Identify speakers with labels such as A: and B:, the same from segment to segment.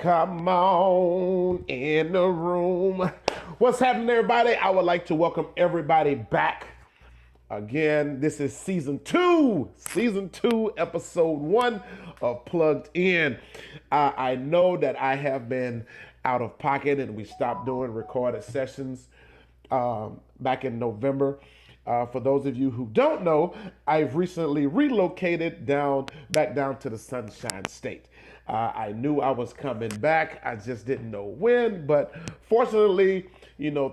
A: Come on in the room. What's happening, everybody? I would like to welcome everybody back. Again, this is season two, episode one of Plugged In. I know that I have been out of pocket and we stopped doing recorded sessions back in November. For those of you who don't know, I've recently relocated back down to the Sunshine State. I knew I was coming back. I just didn't know when, but fortunately,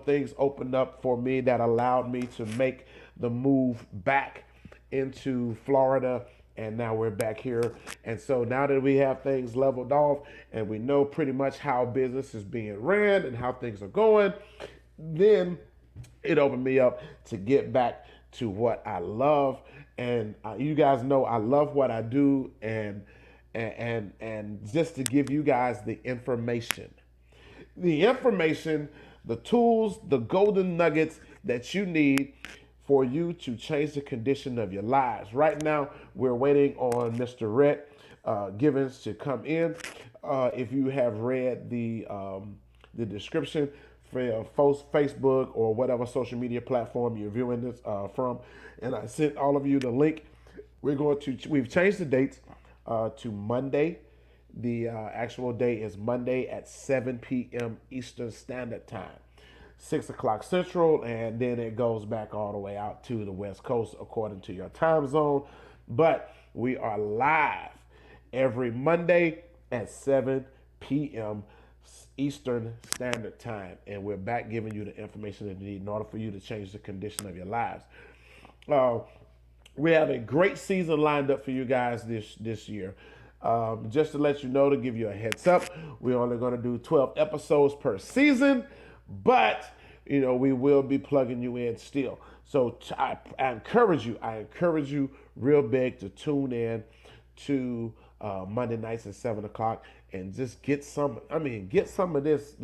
A: things opened up for me that allowed me to make the move back into Florida, and now we're back here. And so now that we have things leveled off and we know pretty much how business is being ran and how things are going, then it opened me up to get back to what I love. And you guys know I love what I do, and just to give you guys the information, the tools, the golden nuggets that you need for you to change the condition of your lives. Right now, we're waiting on Mr. Rhett Givens to come in. If you have read the description for Facebook or whatever social media platform you're viewing this from, and I sent all of you the link. We've changed the dates to Monday. The actual day is Monday at 7 p.m. Eastern Standard Time, 6 o'clock Central, and then it goes back all the way out to the West Coast according to your time zone. But we are live every Monday at 7 p.m. Eastern Standard Time, and we're back giving you the information that you need in order for you to change the condition of your lives. Uh, we have a great season lined up for you guys this year. Just to let you know, to give you a heads up, we're only going to do 12 episodes per season, but we will be plugging you in still. So I encourage you real big to tune in to Monday nights at 7 o'clock and just get some. Get some of this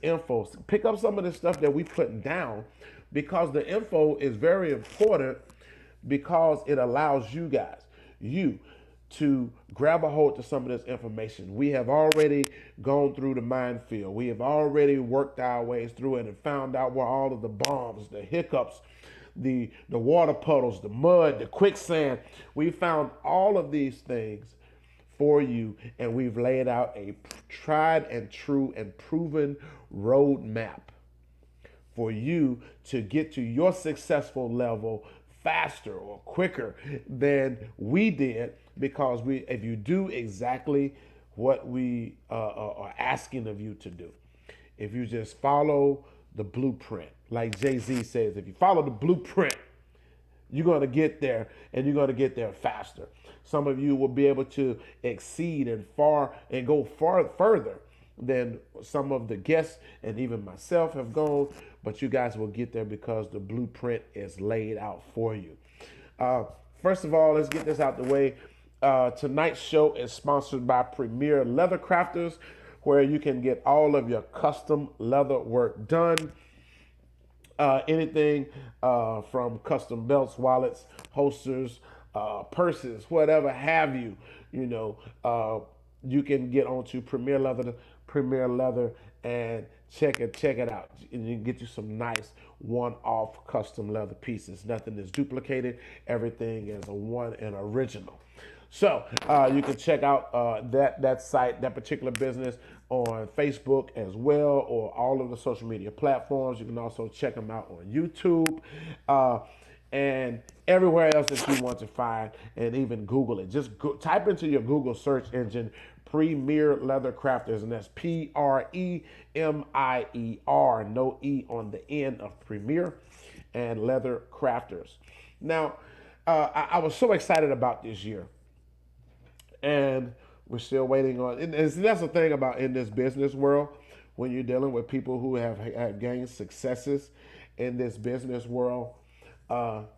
A: info. Pick up some of this stuff that we putting down, because the info is very important, because it allows you to grab a hold to some of this information. We have already gone through the minefield. We have already worked our ways through it and found out where all of the bombs, the hiccups, the water puddles, the mud, the quicksand. We found all of these things for you, and we've laid out a tried and true and proven roadmap for you to get to your successful level faster or quicker than we did, because if you do exactly what we are asking of you to do, if you just follow the blueprint, like Jay-Z says, if you follow the blueprint, you're going to get there, and you're going to get there faster. Some of you will be able to exceed and go far further than some of the guests and even myself have gone, but you guys will get there because the blueprint is laid out for you. First of all, let's get this out the way. Tonight's show is sponsored by Premier Leather Crafters, where you can get all of your custom leather work done. Anything from custom belts, wallets, holsters, purses, whatever have you. You can get onto Premier Leather, and check it out. And you can get you some nice one-off custom leather pieces. Nothing is duplicated. Everything is a one and original. So you can check out that site, that particular business, on Facebook as well, or all of the social media platforms. You can also check them out on YouTube and everywhere else that you want to find, and even Google it. Just type into your Google search engine Premier Leather Crafters, and that's Premier, no E on the end of Premier, and Leather Crafters. Now, I was so excited about this year, and we're still waiting on. And that's the thing about in this business world, when you're dealing with people who have gained successes in this business world,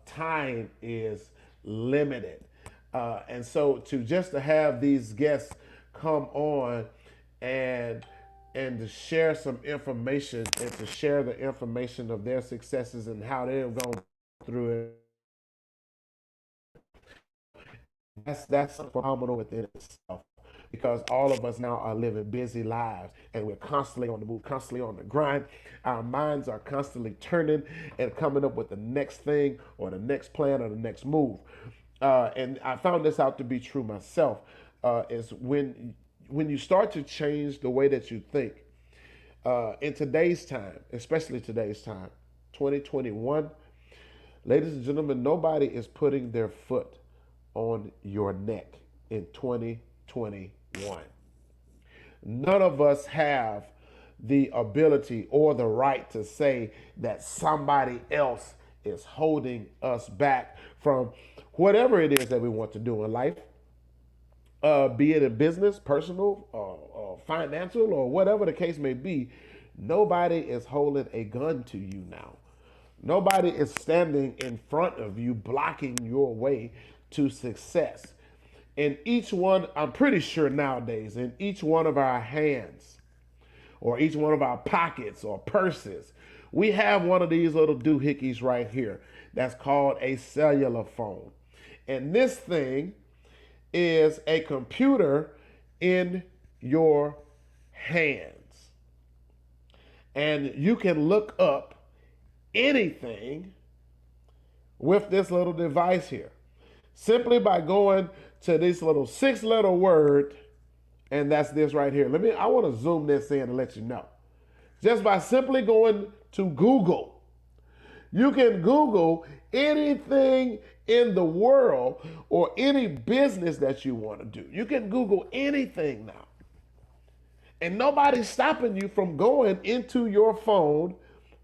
A: time is limited, and so to have these guests come on and to share some information, and to share the information of their successes and how they've gone through it, that's phenomenal within itself. because all of us now are living busy lives and we're constantly on the move, constantly on the grind. Our minds are constantly turning and coming up with the next thing or the next plan or the next move. And I found this out to be true myself. Is when you start to change the way that you think, in today's time, especially today's time, 2021, ladies and gentlemen, nobody is putting their foot on your neck in 2021. None of us have the ability or the right to say that somebody else is holding us back from whatever it is that we want to do in life, be it in business, personal, financial, or whatever the case may be. Nobody is holding a gun to you now. Nobody is standing in front of you, blocking your way to success. In each one, I'm pretty sure nowadays, in each one of our hands, or each one of our pockets or purses, we have one of these little doohickeys right here that's called a cellular phone. And this thing is a computer in your hands. And you can look up anything with this little device here simply by going to this little 6-letter word, and that's this right here. I want to zoom this in and let you know. Just by simply going to Google, you can Google anything in the world or any business that you want to do. You can Google anything now. And nobody's stopping you from going into your phone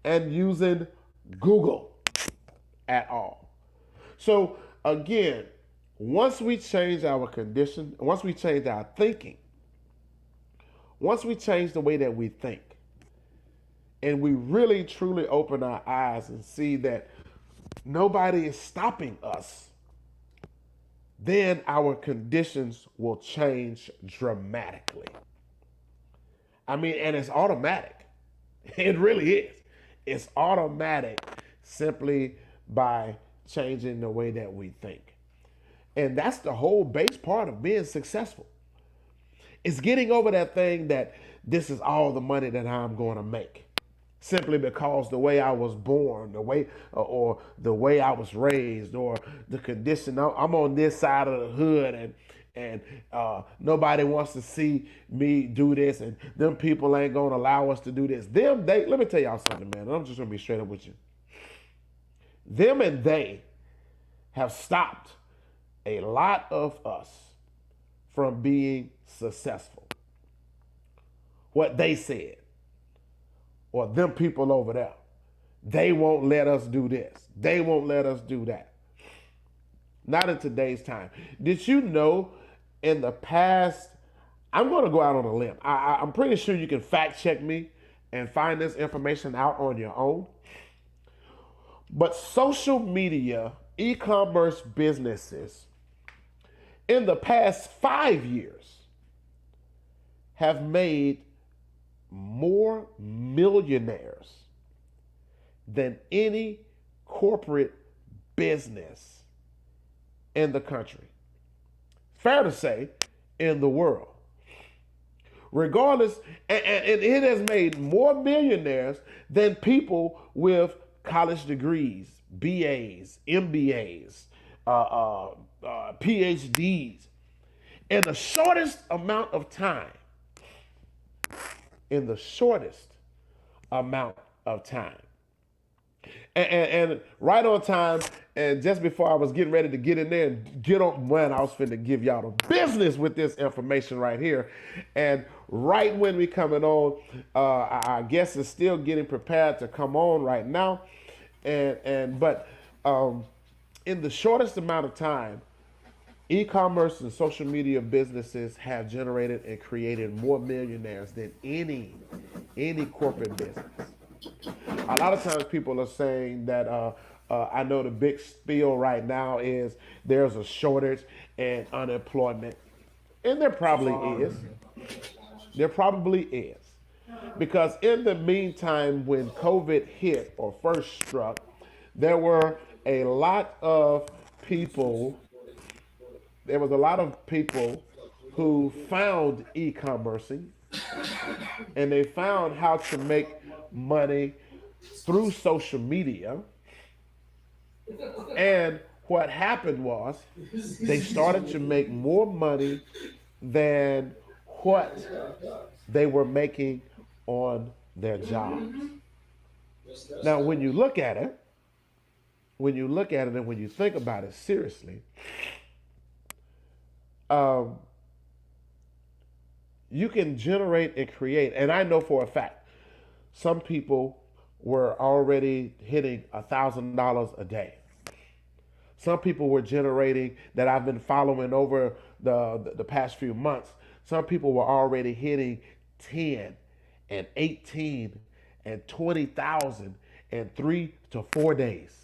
A: and using Google at all. So again, once we change our condition, once we change our thinking, once we change the way that we think, and we really truly open our eyes and see that nobody is stopping us, then our conditions will change dramatically. I mean, and it's automatic. It really is. It's automatic simply by changing the way that we think. And that's the whole base part of being successful. It's getting over that thing that this is all the money that I'm going to make. Simply because the way I was born, the way or the way I was raised, or the condition I'm on this side of the hood, and nobody wants to see me do this, and them people ain't gonna allow us to do this. Let me tell y'all something, man. I'm just gonna be straight up with you. Them and they have stopped a lot of us from being successful. What they said, or them people over there, they won't let us do this. They won't let us do that. Not in today's time. Did you know in the past, I'm going to go out on a limb. I'm pretty sure you can fact check me and find this information out on your own. But social media, e-commerce businesses, in the past 5 years, have made more millionaires than any corporate business in the country. Fair to say, in the world. Regardless, and it has made more millionaires than people with college degrees, BAs, MBAs, PhDs, in the shortest amount of time. In the shortest amount of time. And right on time, and just before I was getting ready to get in there and get on, man, I was finna give y'all the business with this information right here. And right when we coming on, our guest is still getting prepared to come on right now. But in the shortest amount of time, e-commerce and social media businesses have generated and created more millionaires than any corporate business. A lot of times people are saying that I know the big spiel right now is there's a shortage and unemployment. And there probably is. There probably is. Because in the meantime, when COVID hit or first struck, there were a lot of people, there was a lot of people who found e-commercing and they found how to make money through social media. And what happened was they started to make more money than what they were making on their jobs. Now, when you look at it and when you think about it seriously, um, you can generate and create. And I know for a fact, some people were already hitting $1,000 a day. Some people were generating that I've been following over the past few months. Some people were already hitting 10 and 18 and 20,000 in 3 to 4 days.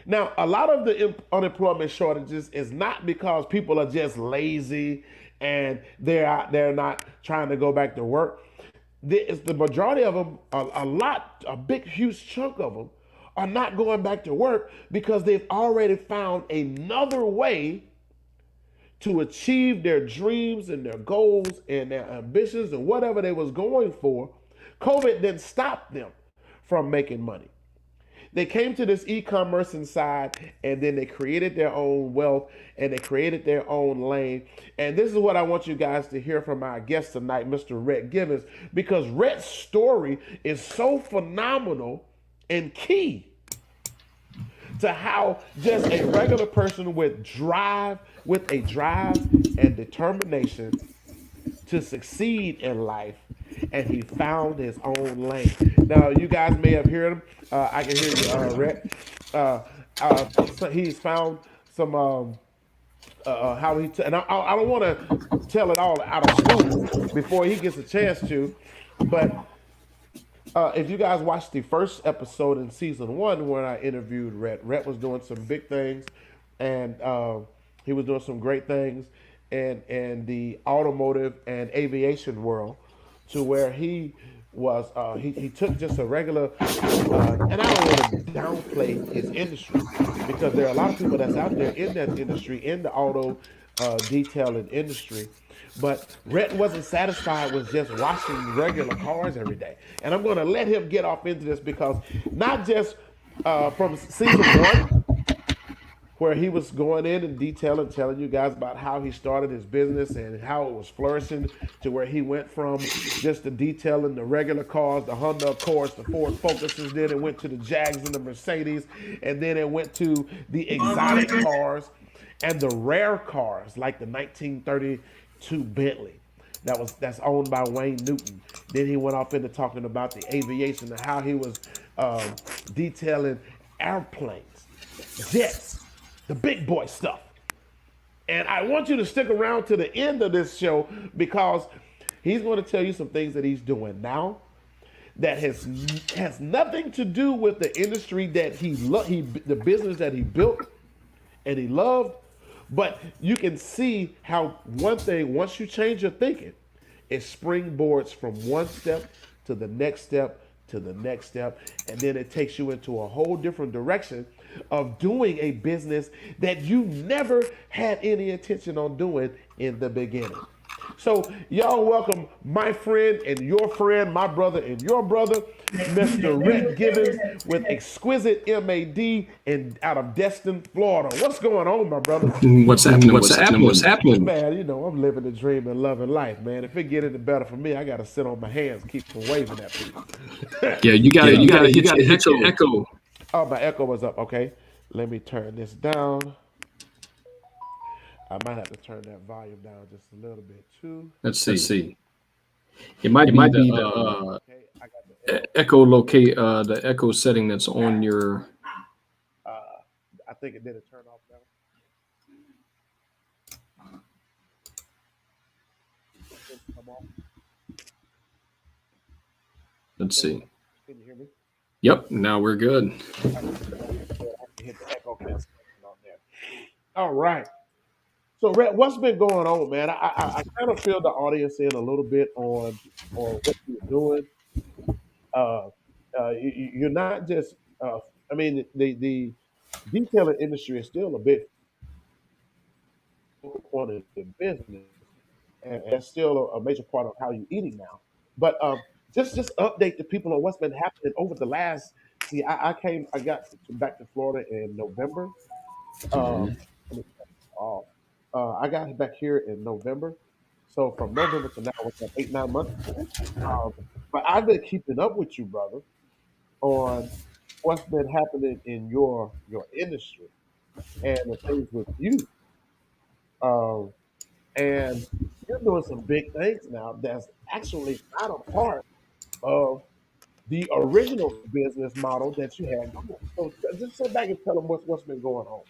A: Now, a lot of the unemployment shortages is not because people are just lazy and they're not trying to go back to work. It's the majority of them, a big, huge chunk of them, are not going back to work because they've already found another way to achieve their dreams and their goals and their ambitions and whatever they was going for. COVID didn't stop them from making money. They came to this e-commerce inside and then they created their own wealth and they created their own lane. And this is what I want you guys to hear from our guest tonight, Mr. Rhett Givens, because Rhett's story is so phenomenal and key to how just a regular person with a drive and determination to succeed in life, and he found his own lane. Now, you guys may have heard him. I can hear you, Rhett. Uh, so he's found some how and I don't want to tell it all out of school before he gets a chance to, but if you guys watched the first episode in season 1 when I interviewed Rhett, Rhett was doing some big things, and he was doing some great things in the automotive and aviation world, to where he took just a regular and I don't want to downplay his industry because there are a lot of people that's out there in that industry, in the auto detailing industry. But Rhett wasn't satisfied with just washing regular cars every day. And I'm going to let him get off into this because not just from season 1, where he was going in and detailing, telling you guys about how he started his business and how it was flourishing, to where he went from just the detailing the regular cars, the Honda Accords, the Ford Focuses, then it went to the Jags and the Mercedes, and then it went to the exotic cars and the rare cars like the 1932 Bentley that's owned by Wayne Newton. Then he went off into talking about the aviation and how he was um, detailing airplanes, jets, the big boy stuff. And I want you to stick around to the end of this show because he's going to tell you some things that he's doing now that has nothing to do with the industry that the business that he built and he loved. But you can see how one thing, once you change your thinking, it springboards from one step to the next step to the next step. And then it takes you into a whole different direction of doing a business that you never had any intention on doing in the beginning. So, y'all welcome my friend and your friend, my brother and your brother, Mr. Rhett Givens with Exquisite MAD and out of Destin, Florida. What's going on, my brother?
B: What's happening? What's happening? What's happening?
A: Man, you know, I'm living the dream and loving life, man. If it get any better for me, I got to sit on my hands, keep from waving at people.
B: Yeah, you gotta hit your echo.
A: Oh, my echo was up. Okay. Let me turn this down. I might have to turn that volume down just a little bit too.
B: Let's see. It might be the
A: Okay, I got the echo.
B: the echo setting that's on your.
A: Uh, I think it did a turn off now. It didn't come off.
B: Let's
A: Can,
B: see.
A: can you hear me?
B: Yep. Now we're good.
A: Okay, good. I can hit the echo cancellation on there. All right. So, Rhett, what's been going on, man? I kind of feel the audience in a little bit on what you're doing. Uh, you're not just. I mean, the detailing industry is still a bit focal point of your business, and that's still a major part of how you're eating now. But just update the people on what's been happening over the last. See, I got back to Florida in November.
B: Mhm.
A: Let me off. I got back here in November, so from November to now, what's that, 8 9 months? Um, but I've been keeping up with you, brother, on what's been happening in your industry and the things with you. Um, and you're doing some big things now that's actually not a part of the original business model that you had going. So just sit back and tell them what's been going on.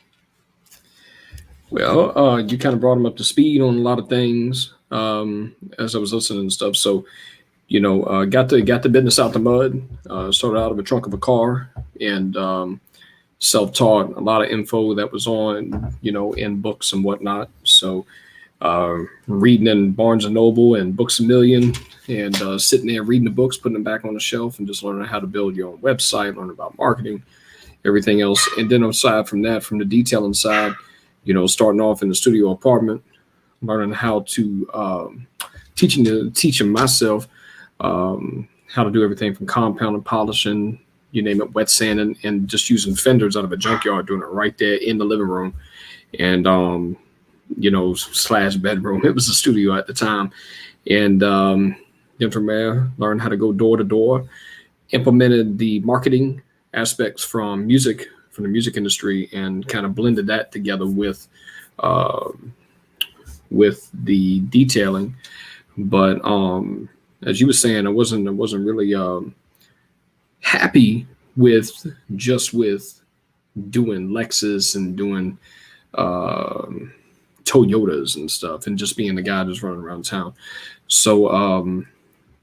B: Well, you kind of brought him up to speed on a lot of things as I was listening and stuff. So, got the business out the mud. Started out of the trunk of a car and self-taught. A lot of info that was on, in books and whatnot. So, reading in Barnes and Noble and Books a Million, and sitting there reading the books, putting them back on the shelf, and just learning how to build your own website, learn about marketing, everything else. And then aside from that, from the detailing side, starting off in the studio apartment, learning how to teaching myself how to do everything from compounding, polishing, you name it, wet sanding, and just using fenders out of a junkyard, doing it right there in the living room, and slash bedroom. It was a studio at the time, and then from there, learned how to go door to door, implemented the marketing aspects from the music industry, and kind of blended that together uh, with the detailing. But as you were saying, I wasn't really happy with with doing Lexus and doing uh, Toyotas and stuff, and just being the guy just running around town. So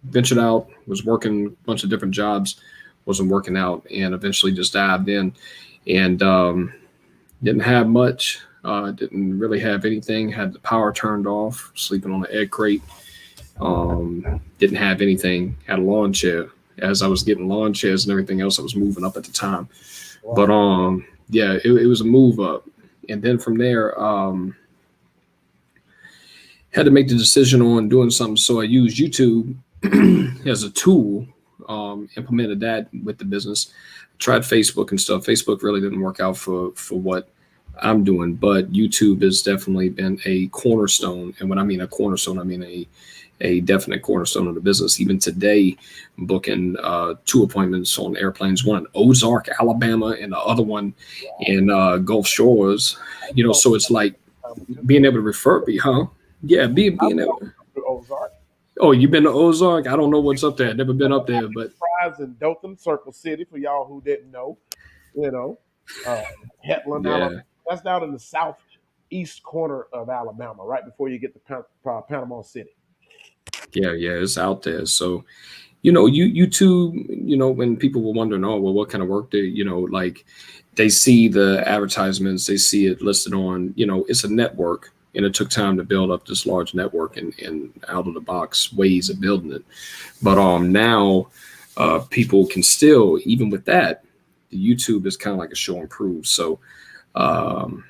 B: ventured out, was working a bunch of different jobs, wasn't working out, and eventually just dived in, and didn't have much. Didn't really have anything. Had the power turned off, sleeping on the egg crate. Didn't have anything. Had a lawn chair. As I was getting lawn chairs and everything else, I was moving up at the time. But
A: Wow.
B: yeah, it was a move up, and then from there, had to make the decision on doing something. So I used YouTube as a tool. Implemented that with the business. Tried Facebook and stuff. Facebook really didn't work out for what I'm doing, but YouTube has definitely been a cornerstone. And when I mean a cornerstone, I mean a definite cornerstone of the business. Even today, I'm booking two appointments on airplanes, one in Ozark, Alabama, and the other one in Gulf Shores.
A: Oh,
B: So it's like
A: just
B: being able to refer me, huh? Yeah, being able.
A: to Ozark.
B: Oh, you been to Ozark? I don't know what's up there. Never been up there, but
A: Fries in Dothan, Circle City, for y'all who didn't know. You know, uh, Hetland, Alabama.
B: yeah,
A: That's down in the southeast corner of Alabama, right before you get to Panama City.
B: yeah, it's out there. So YouTube, when people were wondering, oh, well, what kind of work do like they see the advertisements, they see it listed on, it's a network. And it took time to build up this large network and out of the box ways of building it. But now people can still, even with that, the YouTube is kind of like a show and prove. So um,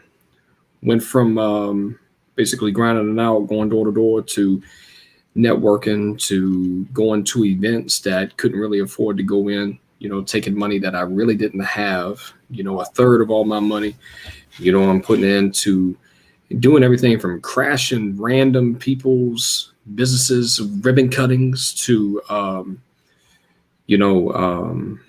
B: went from basically grinding it out, going door to door, to networking, to going to events that couldn't really afford to go in, taking money that I really didn't have, a third of all my money, I'm putting into doing everything from crashing random people's businesses, ribbon cuttings, to, you know, um,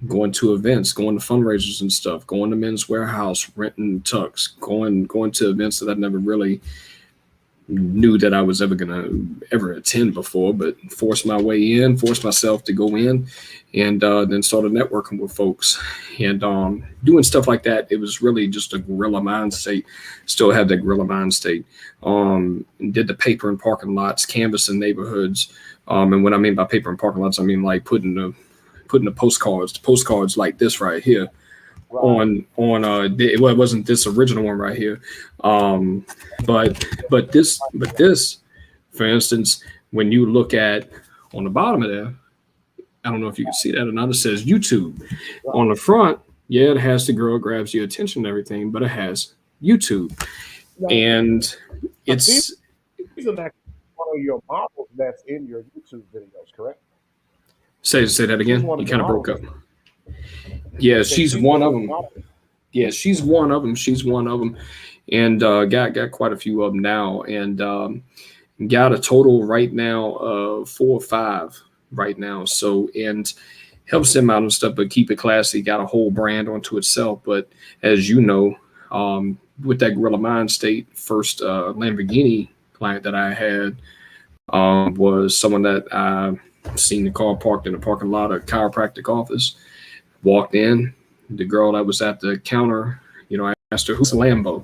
B: going to events, going to fundraisers and stuff, going to Men's Warehouse, renting tux, going to events that I never really knew that I was ever gonna ever attend before, but forced my way in, forced myself to go in, and then started networking with folks and doing stuff like that. It was really just a guerrilla mind state. Still have that guerrilla mind state. Did the paper and parking lots, canvassing neighborhoods, and what I mean by paper and parking lots, I mean like putting the postcards like this right here
A: Right.
B: well, it wasn't this original one right here, um but this, for instance, when you look at on the bottom of there, I don't know if you can see that or not, it says YouTube.
A: Right.
B: On the front, yeah, it has the girl grabs your attention and everything, but it has YouTube.
A: Now,
B: And
A: But these
B: It's
A: are actually one of your models that's in your YouTube videos, correct?
B: say that
A: She's
B: again.
A: one
B: You
A: of the
B: kind of broke
A: models.
B: up. Yeah,
A: I said
B: she's
A: she's
B: one
A: one
B: of
A: of the
B: them.
A: models.
B: Yeah, she's one of them. She's one of them, and got quite a few of them now, and got a total right now of 4 or 5 right now. So and helps them out and stuff, but keep it classy. Got a whole brand onto itself. But as you know, with that Gorilla Mind State first Lamborghini client that I had was someone that I seen the car parked in the parking lot of a chiropractic office. Walked in, the girl that was at the counter, I asked her, "Who's a Lambo?"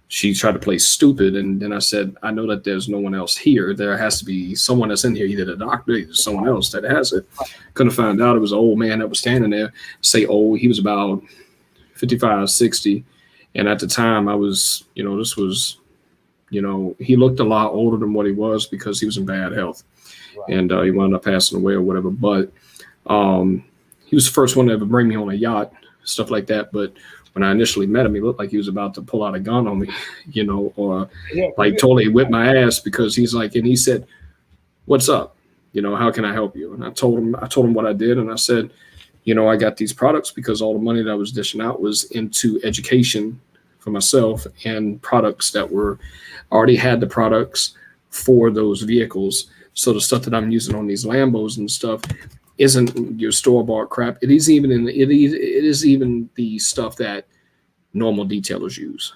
B: She tried to play stupid, and then I said, "I know that there's no one else here. There has to be someone that's in here, either the doctor, either someone else that has it." Couldn't find out it was an old man that was standing there. Say old, he was about 55, 60. And at the time, I was, this was, he looked a lot older than what he was because he was in bad health,
A: Right.
B: and he wound up passing away or whatever. But um, he was the first one to ever bring me on a yacht, stuff like that. But when I initially met him, he looked like he was about to pull out a gun on me, or
A: Yeah,
B: like totally whip my ass because he's like, and he said, "What's up? How can I help you?" And I told him what I did, and I said, I got these products because all the money that I was dishing out was into education for myself and products that were already had the products for those vehicles. So the stuff that I'm using on these Lambos and stuff isn't your store bought crap. It is even the stuff that normal detailers use,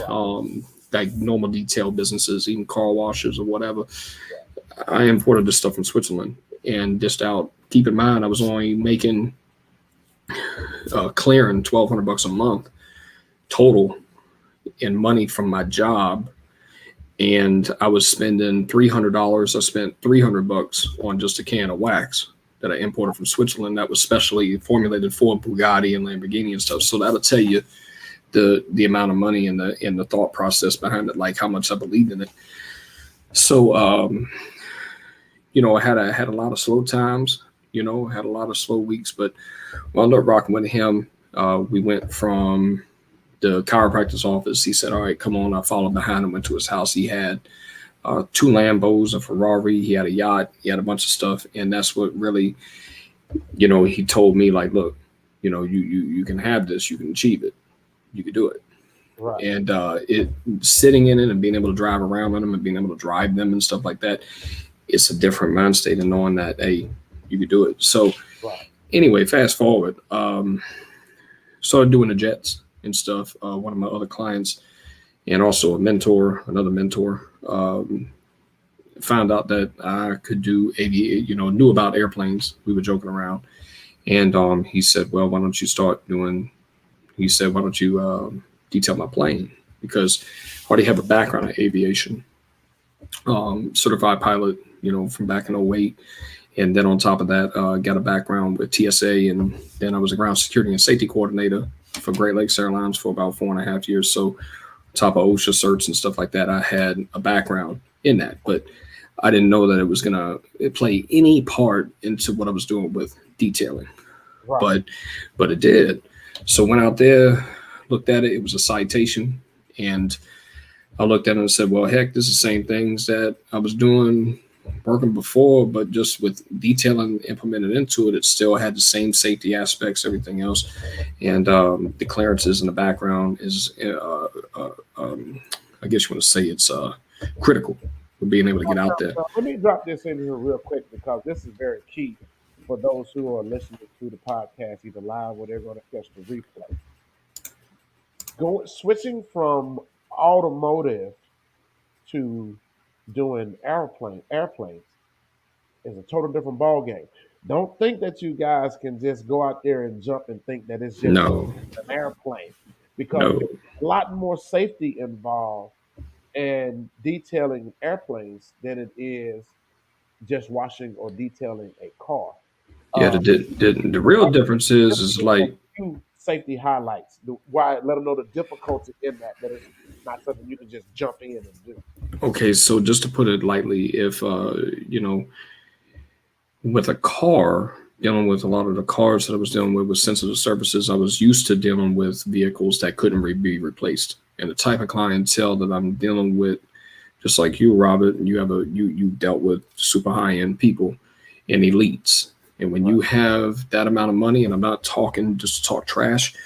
A: right.
B: like normal detail businesses, even car washes or whatever.
A: Right.
B: I imported this stuff from Switzerland and dished out. Keep in mind, I was only making clearing $1,200 a month total in money from my job, and I was spending $300. I spent $300 on just a can of wax that I imported from Switzerland that was specially formulated for Bugatti and Lamborghini and stuff. So that'll tell you the amount of money and the thought process behind it, like how much I believed in it. So I had a lot of slow times, had a lot of slow weeks, but wound up rocking with him. We went from the chiropractor's office. He said, "All right, come on." I followed behind him, went to his house. He had 2 Lambos, a Ferrari. He had a yacht. He had a bunch of stuff. And that's what really, he told me, like, look, you can have this. You can achieve it. You can do it.
A: Right.
B: And it sitting in it and being able to drive around in them and being able to drive them and stuff like that, it's a different mind state and knowing that, hey, you could do it. So
A: Right.
B: anyway, fast forward, started doing the jets and stuff. One of my other clients and also another mentor, found out that I could do knew about airplanes. We were joking around. And he said, "Well, why don't you why don't you detail my plane?" Because I already have a background in aviation, certified pilot, from back in '08. And then on top of that, got a background with TSA, and then I was a ground security and safety coordinator for Great Lakes Airlines for about 4.5 years. So, on top of OSHA certs and stuff like that, I had a background in that, but I didn't know that it was gonna play any part into what I was doing with detailing,
A: Right.
B: but it did. So went out there, looked at it. It was a citation, and I looked at it and said, "Well, heck, this is the same things that I was doing." Working before, but just with detailing implemented into it, it still had the same safety aspects, everything else, and the clearances in the background is, I guess you want to say, it's critical for being able to get out there.
A: Now, let me drop this in here real quick because this is very key for those who are listening to the podcast, either live or they're going to catch the replay. Switching from automotive to doing airplanes is a total different ball game. Don't think that you guys can just go out there and jump and think that it's just
B: No,
A: an airplane because
B: no,
A: there's a lot more safety involved in detailing airplanes than it is just washing or detailing a car.
B: yeah.
A: Uh,
B: The real difference is
A: give me a
B: like,
A: few safety highlights. Why let them know the difficulty in that it's not something you can just jump in and do.
B: okay, so just to put it lightly, if with a car, dealing with a lot of the cars that I was dealing with sensitive surfaces, I was used to dealing with vehicles that couldn't be replaced. And the type of clientele that I'm dealing with Just like you, Robert, you dealt with super high end people and elites. And when you have that amount of money, and I'm not talking just to talk trash,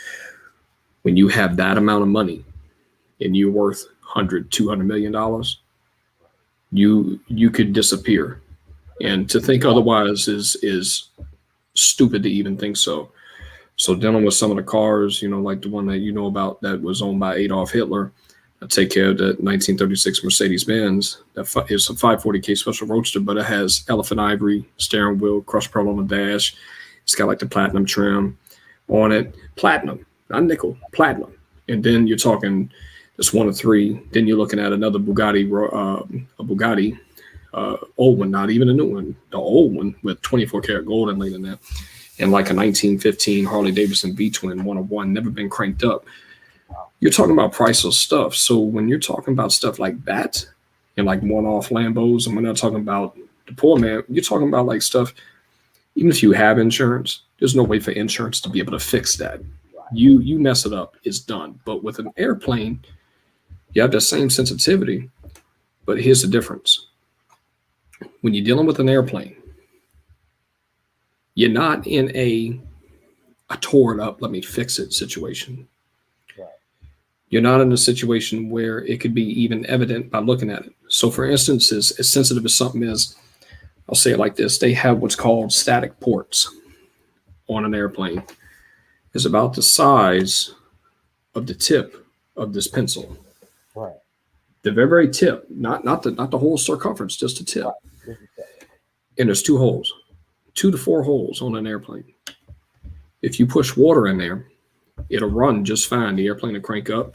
B: when you have that amount of money and you're worth 100, $200 million, you could disappear. And to think otherwise is stupid to even think so. So dealing with some of the cars, like the one that you know about that was owned by Adolf Hitler, I take care of the 1936 Mercedes Benz. That is a 540K special roadster, but it has elephant ivory steering wheel, crushed pearl on the dash. It's got like the platinum trim on it, platinum, not nickel, platinum. And then you're talking just one of three. Then you're looking at another Bugatti, a Bugatti, old one, not even a new one, the old one with 24 karat gold inlaid in there, and like a 1915 Harley Davidson V-twin 101, never been cranked up. You're talking about priceless stuff. So when you're talking about stuff like that, and like one-off Lambos, and we're not talking about the poor man, you're talking about like stuff. Even if you have insurance, there's no way for insurance to be able to fix that. You mess it up, it's done. But with an airplane, you have the same sensitivity, but here's the difference. When you're dealing with an airplane, you're not in a tore it up, let me fix it situation. You're not in a situation where it could be even evident by looking at it. So for instance, as sensitive as something is, I'll say it like this, they have what's called static ports on an airplane. It's about the size of the tip of this pencil.
A: Right.
B: The very, very tip, not the whole circumference, just the tip. And there's 2 holes, 2 to 4 holes on an airplane. If you push water in there, it'll run just fine. The airplane will crank up.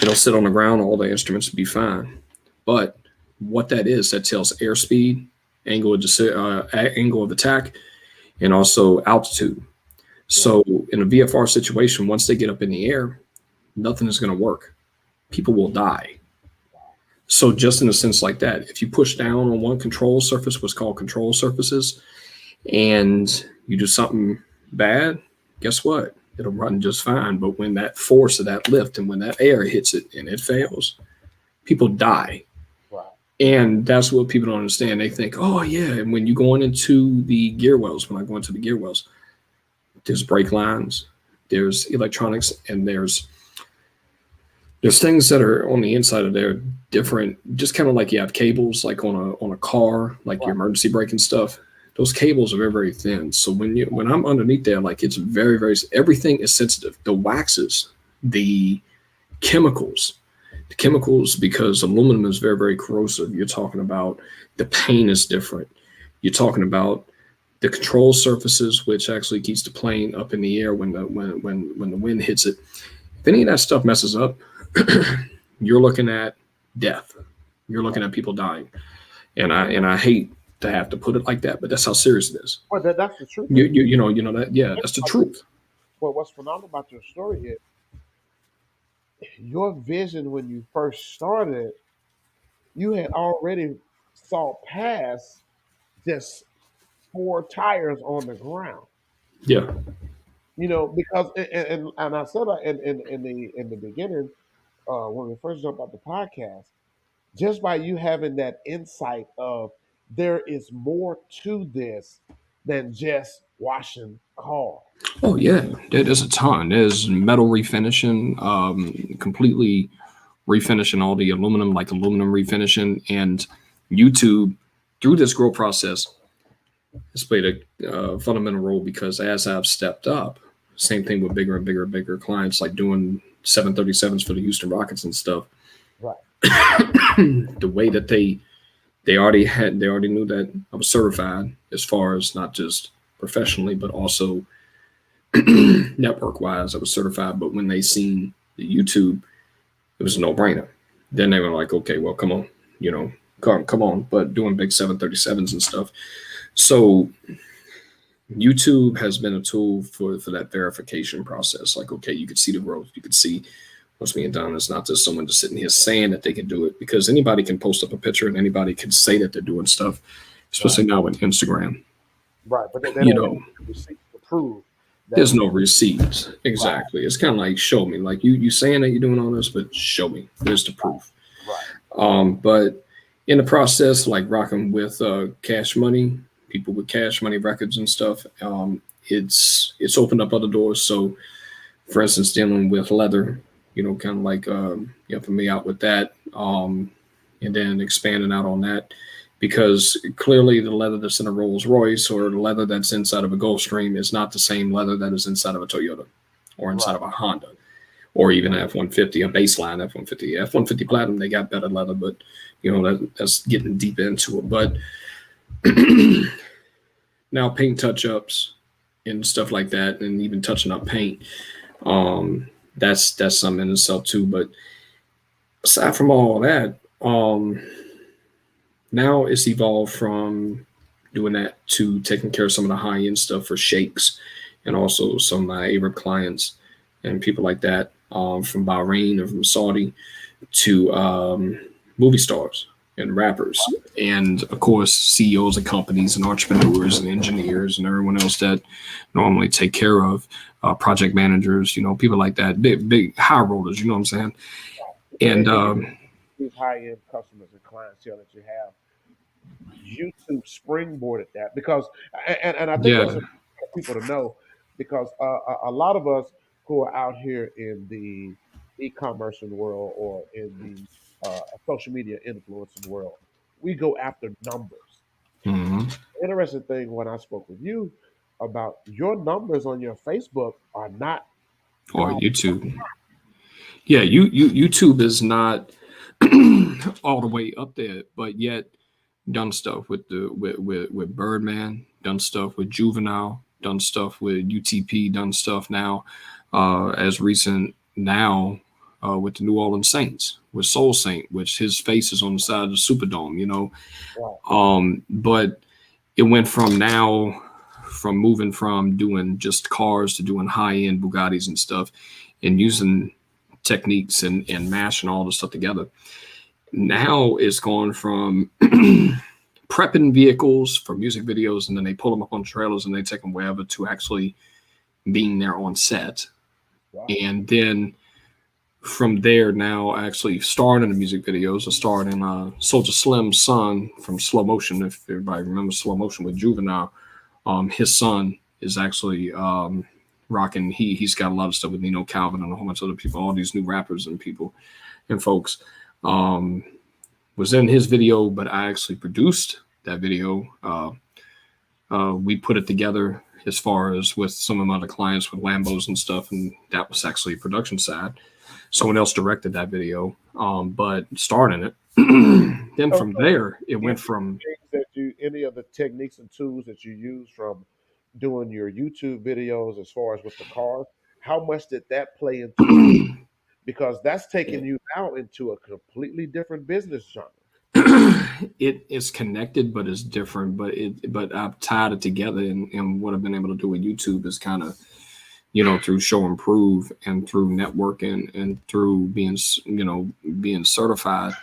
B: It'll sit on the ground. All the instruments will be fine. But what that is, that tells airspeed, angle of attack, and also altitude. So in a VFR situation, once they get up in the air, nothing is going to work. People will die. So just in a sense like that, if you push down on one control surface, what's called control surfaces, and you do something bad, guess what? It'll run just fine. But when that force of that lift and when that air hits it and it fails, people die.
A: Wow.
B: And that's what people don't understand. They think, oh, yeah. And when you're going into the gear wells, when I go into the gear wells, there's brake lines, there's electronics, and there's things that are on the inside of there different, just kind of like you have cables like on a car, like your emergency brake and stuff. Those cables are very, very thin. So when I'm underneath there, like it's very, very, everything is sensitive. The waxes, the chemicals, because aluminum is very, very corrosive. You're talking about the paint is different. You're talking about the control surfaces, which actually keeps the plane up in the air when the wind hits it. If any of that stuff messes up, you're looking at death. You're looking at people dying. And I hate to have to put it like that, but that's how serious it is.
A: Well, that's the truth.
B: You know that. Yeah, that's the truth.
A: Well, what's phenomenal about your story is your vision when you first started. You had already saw past just 4 tires on the ground.
B: Yeah.
A: Because and I said that in the beginning when we first jumped out the podcast, just by you having that insight of there is more to this than just washing cars.
B: Oh yeah, there's a ton. There's metal refinishing, completely refinishing all the aluminum, like aluminum refinishing, and YouTube through this growth process has played a fundamental role because as I've stepped up, same thing with bigger and bigger and bigger clients, like doing 737s for the Houston Rockets and stuff.
A: Right.
B: The way that they already knew that I was certified as far as not just professionally, but also network wise, I was certified. But when they seen the YouTube, it was a no brainer. Then they were like, okay, well, come on, come on. But doing big 737s and stuff. So YouTube has been a tool for that verification process. Like, okay, you could see the growth. You could see what's being done. It's not just someone just sitting here saying that they can do it, because anybody can post up a picture and anybody can say that they're doing stuff, especially now with Instagram.
A: Right, but they don't have receipts to prove.
B: There's no receipts. Exactly. Right. It's kind of like, show me. Like you saying that you're doing all this, but show me. There's the proof. But in the process, like rocking with Cash Money, people with Cash Money records and stuff, it's opened up other doors. So, for instance, dealing with leather, kind of like helping me out with that, and then expanding out on that. Because clearly, the leather that's in a Rolls Royce or the leather that's inside of a Gulfstream is not the same leather that is inside of a Toyota or inside
A: Right.
B: of a Honda or even an F-150, a baseline F-150. F-150 Platinum, they got better leather, but that's getting deep into it. But now paint touch-ups and stuff like that, and even touching up paint, that's something in itself too. But aside from all that, now it's evolved from doing that to taking care of some of the high-end stuff for sheikhs and also some of my Arab clients and people like that, from Bahrain or from Saudi to movie stars and rappers, and of course CEOs of companies and entrepreneurs and engineers and everyone else that normally take care of project managers, people like that, big high rollers. You know what I'm saying? And
A: And these high-end customers and clientele that you have, YouTube springboarded that because, and I think that's
B: yeah,
A: important for people to know because a lot of us who are out here in the e-commerce world or in the social media influencing world, we go after numbers.
B: hmm
A: Interesting thing when I spoke with you about your numbers on your Facebook are not
B: or
A: God.
B: YouTube. Yeah, YouTube is not all the way up there, but yet done stuff with with Birdman, done stuff with Juvenile, done stuff with UTP, done stuff now as recent now with the New Orleans Saints, with Soul Saint, which his face is on the side of the Superdome,
A: Right.
B: But it went from now from moving from doing just cars to doing high end Bugattis and stuff and using techniques and mashing all the stuff together. Now it's gone from prepping vehicles for music videos, and then they pull them up on trailers and they take them wherever to actually being there on set.
A: Wow.
B: And then from there, now actually starring in the music videos, I starred in Soldier Slim's son from Slow Motion. If everybody remembers Slow Motion with Juvenile, his son is actually rocking. He's got a lot of stuff with Nino Calvin and a whole bunch of other people, all these new rappers and people and folks. Um, was in his video, but I actually produced that video. We put it together as far as with some of my other clients with Lambos and stuff, and that was actually production side. Someone else directed that video, but starred in it. Then
A: So,
B: from
A: so
B: there, it
A: any
B: went from
A: things that you, any of the techniques and tools that you use from doing your YouTube videos as far as with the cars, how much did that play into what you, because that's taking you now into a completely different business genre.
B: it is connected, but it's different. But I've tied it together, and what I've been able to do with YouTube is kind of through show and prove and through networking and through being certified,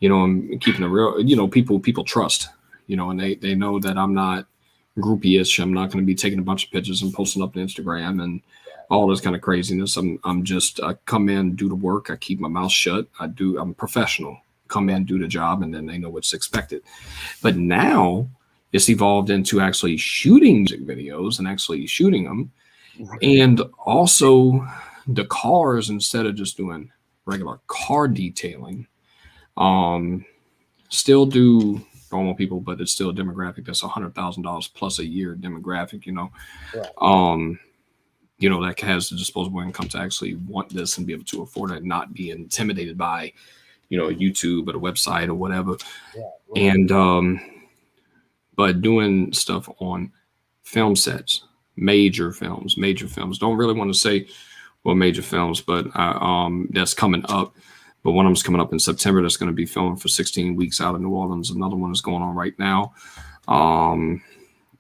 B: and keeping it real. People trust, and they know that I'm not groupie-ish. I'm not going to be taking a bunch of pictures and posting up to Instagram and all this kind of craziness. I'm just I come in, do the work. I keep my mouth shut. I'm professional. Come in, do the job, and then they know what's expected. But now it's evolved into actually shooting music videos and actually shooting them, and also the cars, instead of just doing regular car detailing, um, still do normal people, but it's still a demographic that's $100,000 plus a year demographic,
A: Right.
B: um, that has the disposable income to actually want this and be able to afford it, and not be intimidated by, YouTube or the website or whatever.
A: Right. Right.
B: And but doing stuff on film sets, major films. Don't really want to say well major films, but that's coming up. But one of them's coming up in September. That's going to be filming for 16 weeks out of New Orleans. Another one is going on right now. Um,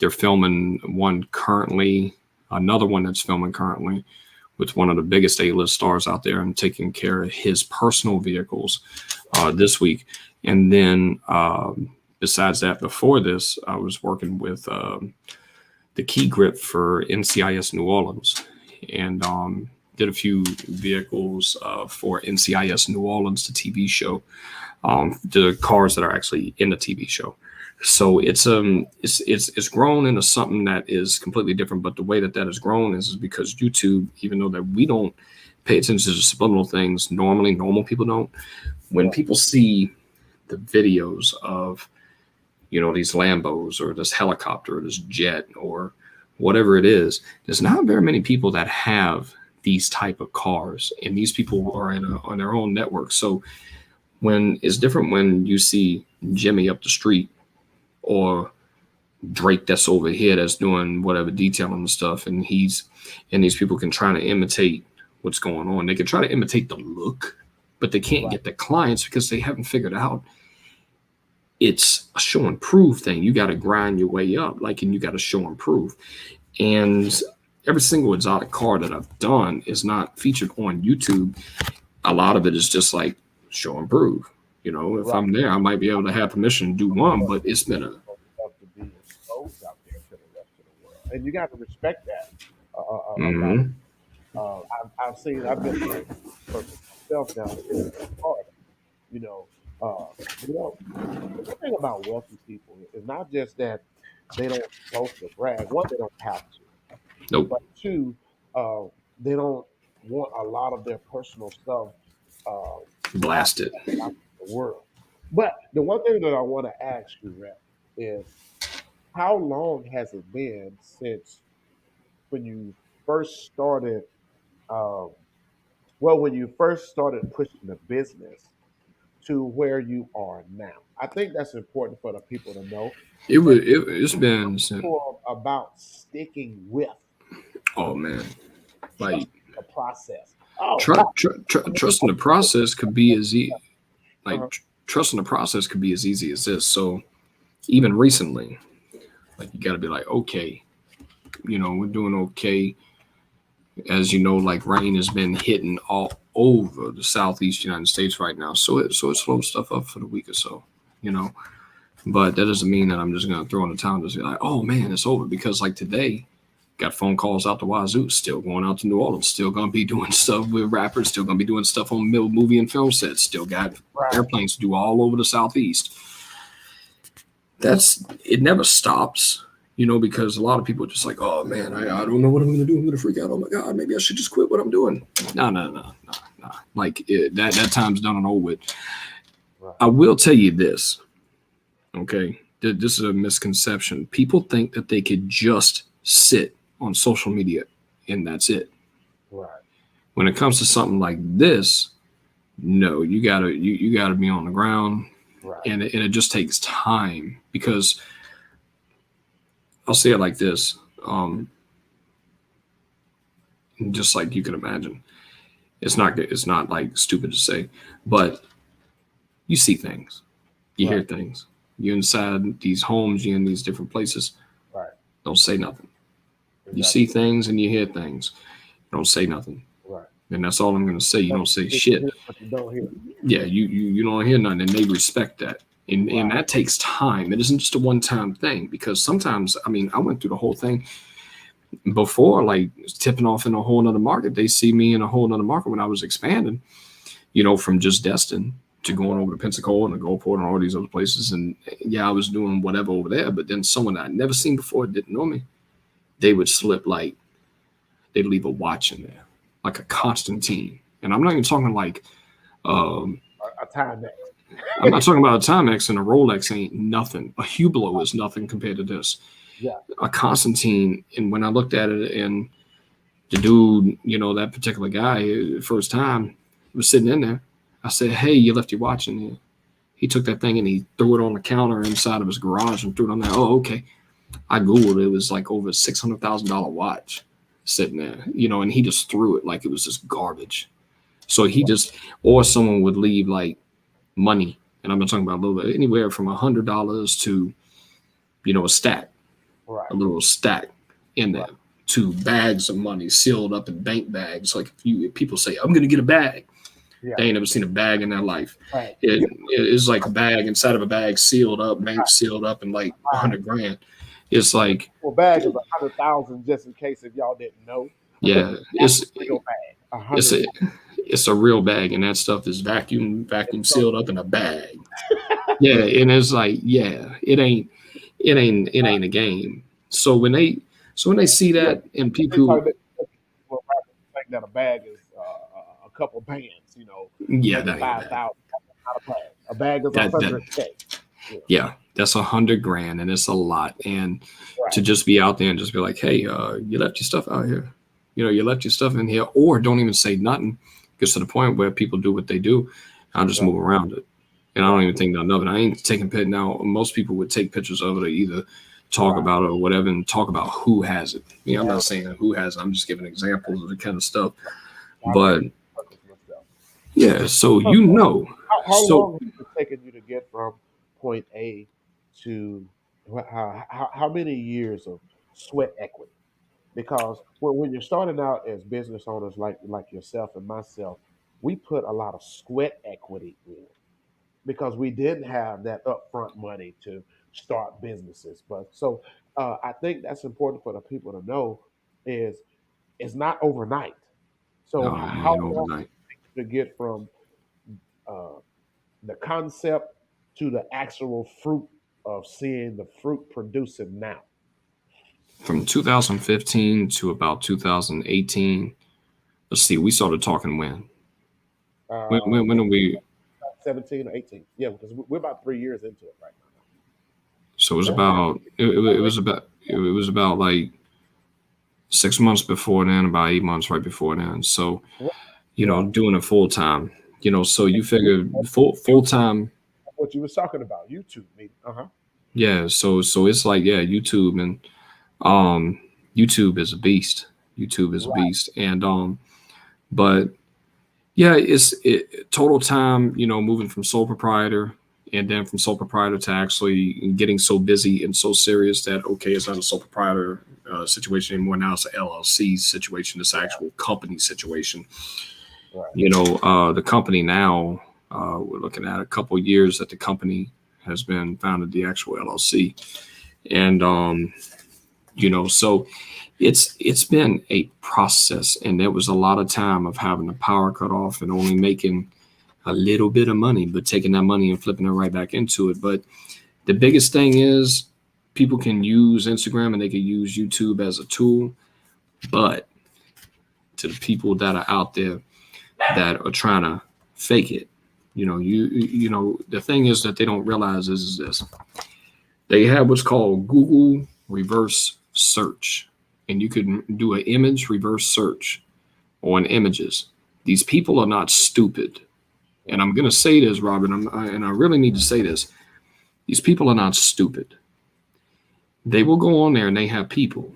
B: they're filming one currently, another one that's filming currently with one of the biggest A-list stars out there and taking care of his personal vehicles this week. And then besides that, before this, I was working with the key grip for NCIS New Orleans, and did a few vehicles for NCIS New Orleans, the TV show. the cars that are actually in the TV show. So it's grown into something that is completely different. But the way that has grown is because YouTube, even though that we don't pay attention to subliminal things normally, normal people don't. When
A: Right.
B: people see the videos of these Lambos or this helicopter or this jet or whatever it is, there's not very many people that have these type of cars, and these people are on their own network. So when it's different when you see Jimmy up the street or Drake that's over here that's doing whatever detailing and stuff, and these people can try to imitate what's going on. They can try to imitate the look, but they can't
A: Right.
B: get the clients because they haven't figured out it's a show and prove thing. You got to grind your way up, and you got to show and prove. And every single exotic car that I've done is not featured on YouTube. A lot of it is just like show and prove. If
A: Right.
B: I'm there, I might be able to have permission to do one, but it's been a
A: Stuff to be exposed out there to the rest of the world, and you got to respect that. About
B: mhm.
A: I've been there myself down in Florida. You know, uh, the good thing about wealthy people is not just that they don't boast or brag. One, they don't have to,
B: Nope,
A: but two, uh, they don't want a lot of their personal stuff uh, out
B: blasted.
A: out in the world. But the one thing that I want to ask you, Rep, is how long has it been since when you first started? Um, when you first started pushing the business to where you are now. I think that's important for the people to know.
B: It
A: And
B: would. It's been.
A: more about sticking with
B: Oh
A: the
B: man,
A: trust
B: like
A: the process. Oh, wow.
B: trusting the process could be as
A: Uh-huh.
B: trusting the process could be as easy as this. So even recently, you got to be like, okay, we're doing okay. As you know, rain has been hitting all over the southeast United States right now, so it slowed stuff up for the week or so, you know. But that doesn't mean that I'm just gonna throw in the towel and just be like, oh man, it's over. Because today, got phone calls out to Wazoo, still going out to New Orleans, still gonna be doing stuff with rappers, still gonna be doing stuff on movie and film sets, still got
A: Right.
B: airplanes to do all over the southeast. That's it never stops, because a lot of people are just like, oh man, I don't know what I'm gonna do. I'm gonna freak out. Oh my god, maybe I should just quit what I'm doing. No, no, no, no, no. That time's done and over with.
A: Right.
B: I will tell you this, okay? This is a misconception. People think that they could just sit on social media and that's it.
A: Right.
B: When it comes to something like this, no, you gotta be on the ground,
A: Right.
B: and it just takes time because I'll say it like this, just like you can imagine. It's not like stupid to say, but you see things, you
A: Right.
B: hear things. You're inside these homes, you're in these different places.
A: Right.
B: Don't say nothing. You
A: Exactly.
B: see things and you hear things. Don't say nothing.
A: Right.
B: And that's all I'm gonna say. You
A: But
B: don't say
A: you
B: shit.
A: hear what you don't hear.
B: Yeah, you don't hear nothing, and they respect that. And
A: Right.
B: that takes time. It isn't just a one time thing because sometimes, I mean, I went through the whole thing before, tipping off in a whole nother market. They see me in a whole nother market when I was expanding, from just Destin to going over to Pensacola and to Gulfport and all these other places. And yeah, I was doing whatever over there, but then someone that I'd never seen before didn't know me. They would slip they'd leave a watch in there, like a Constantine. And I'm not even talking um,
A: A time next.
B: I'm not talking about a Timex, and a Rolex ain't nothing. A Hublot is nothing compared to this.
A: Yeah.
B: A Constantine, and when I looked at it, and the dude, that particular guy, first time, was sitting in there. I said, "Hey, you left your watch in here." He took that thing and he threw it on the counter inside of his garage and threw it on there. Oh, okay. I googled it. It was like over $600,000 watch sitting there, and he just threw it like it was just garbage. So he just, or someone would leave money, and I'm not talking about a little bit, anywhere from $100 to, a stack,
A: Right.
B: a little stack in there,
A: Right.
B: to bags of money sealed up in bank bags. Like if people say, I'm going to get a bag.
A: Yeah.
B: They ain't never seen a bag in their life.
A: Right.
B: It is like a bag inside of a bag, sealed up, bank sealed up, and like
A: Right.
B: 100 grand. It's like,
A: Well, bag is 100,000 just in case if y'all didn't know.
B: yeah,
A: That's a real bag.
B: it's
A: 100.
B: it's a real bag, and that stuff is vacuum
A: So,
B: sealed up in a bag. Yeah, and it's like, yeah, it ain't a game. So when they see
A: yeah,
B: that, and
A: they
B: people,
A: talk that well, rappers think that a bag is a couple bands,
B: yeah,
A: maybe
B: that ain't a bag.
A: 5,000. Not a bag. A bag is
B: That
A: 100K. Yeah,
B: yeah, that's 100 grand, and it's a lot. And to
A: right.
B: just be out there and just be like, hey, you left your stuff out here. You left your stuff in here, or don't even say nothing. Gets to the point where people do what they do. I'll just
A: Right.
B: move around it, and I don't
A: Right.
B: even think nothing of it. I ain't taking pictures now. Most people would take pictures of it, or either talk
A: Right.
B: about it or whatever, and talk about who has it. I'm not
A: Right.
B: saying who has it. I'm just giving examples of the kind of stuff.
A: I take
B: But
A: purpose myself.
B: yeah, so
A: So, how
B: so
A: long has it taken you to get from point A to how many years of sweat equity? Because when you're starting out as business owners like yourself and myself, we put a lot of sweat equity in because we didn't have that upfront money to start businesses. But so I think that's important for the people to know is it's not overnight. So
B: no, it
A: how
B: ain't
A: long
B: overnight.
A: to get from uh, the concept to the actual fruit of seeing the fruit producing now?
B: From 2015 to about 2018. Let's see, we started talking when? When
A: Maybe
B: are we?
A: 17 or 18. Yeah, because we're about 3 years into it right
B: So it was
A: now.
B: about it was about like 6 months before then, about 8 months right before then. So
A: Right. Right.
B: doing it full time. So you
A: You-
B: figure full time.
A: What you was talking about, YouTube meeting. Uh-huh.
B: Yeah. So it's like, yeah, YouTube, and um YouTube is a beast. YouTube is a
A: Right.
B: beast, and but yeah, total time, moving from sole proprietor, and then from sole proprietor to actually getting so busy and so serious that, okay, it's not a sole proprietor situation anymore. Now it's an LLC situation, it's an
A: Right.
B: actual company situation.
A: Right.
B: The company now, we're looking at a couple of years that the company has been founded, the actual LLC. And, so it's been a process, and there was a lot of time of having the power cut off and only making a little bit of money, but taking that money and flipping it right back into it. But the biggest thing is people can use Instagram and they can use YouTube as a tool, but to the people that are out there that are trying to fake it, the thing is that they don't realize is this: they have what's called Google reverse search, and you can do an image reverse search on images. These people are not stupid. And
A: Right.
B: I'm going to say this, Robin, and I really need to say this. These people are not stupid. They will go on there and they have people,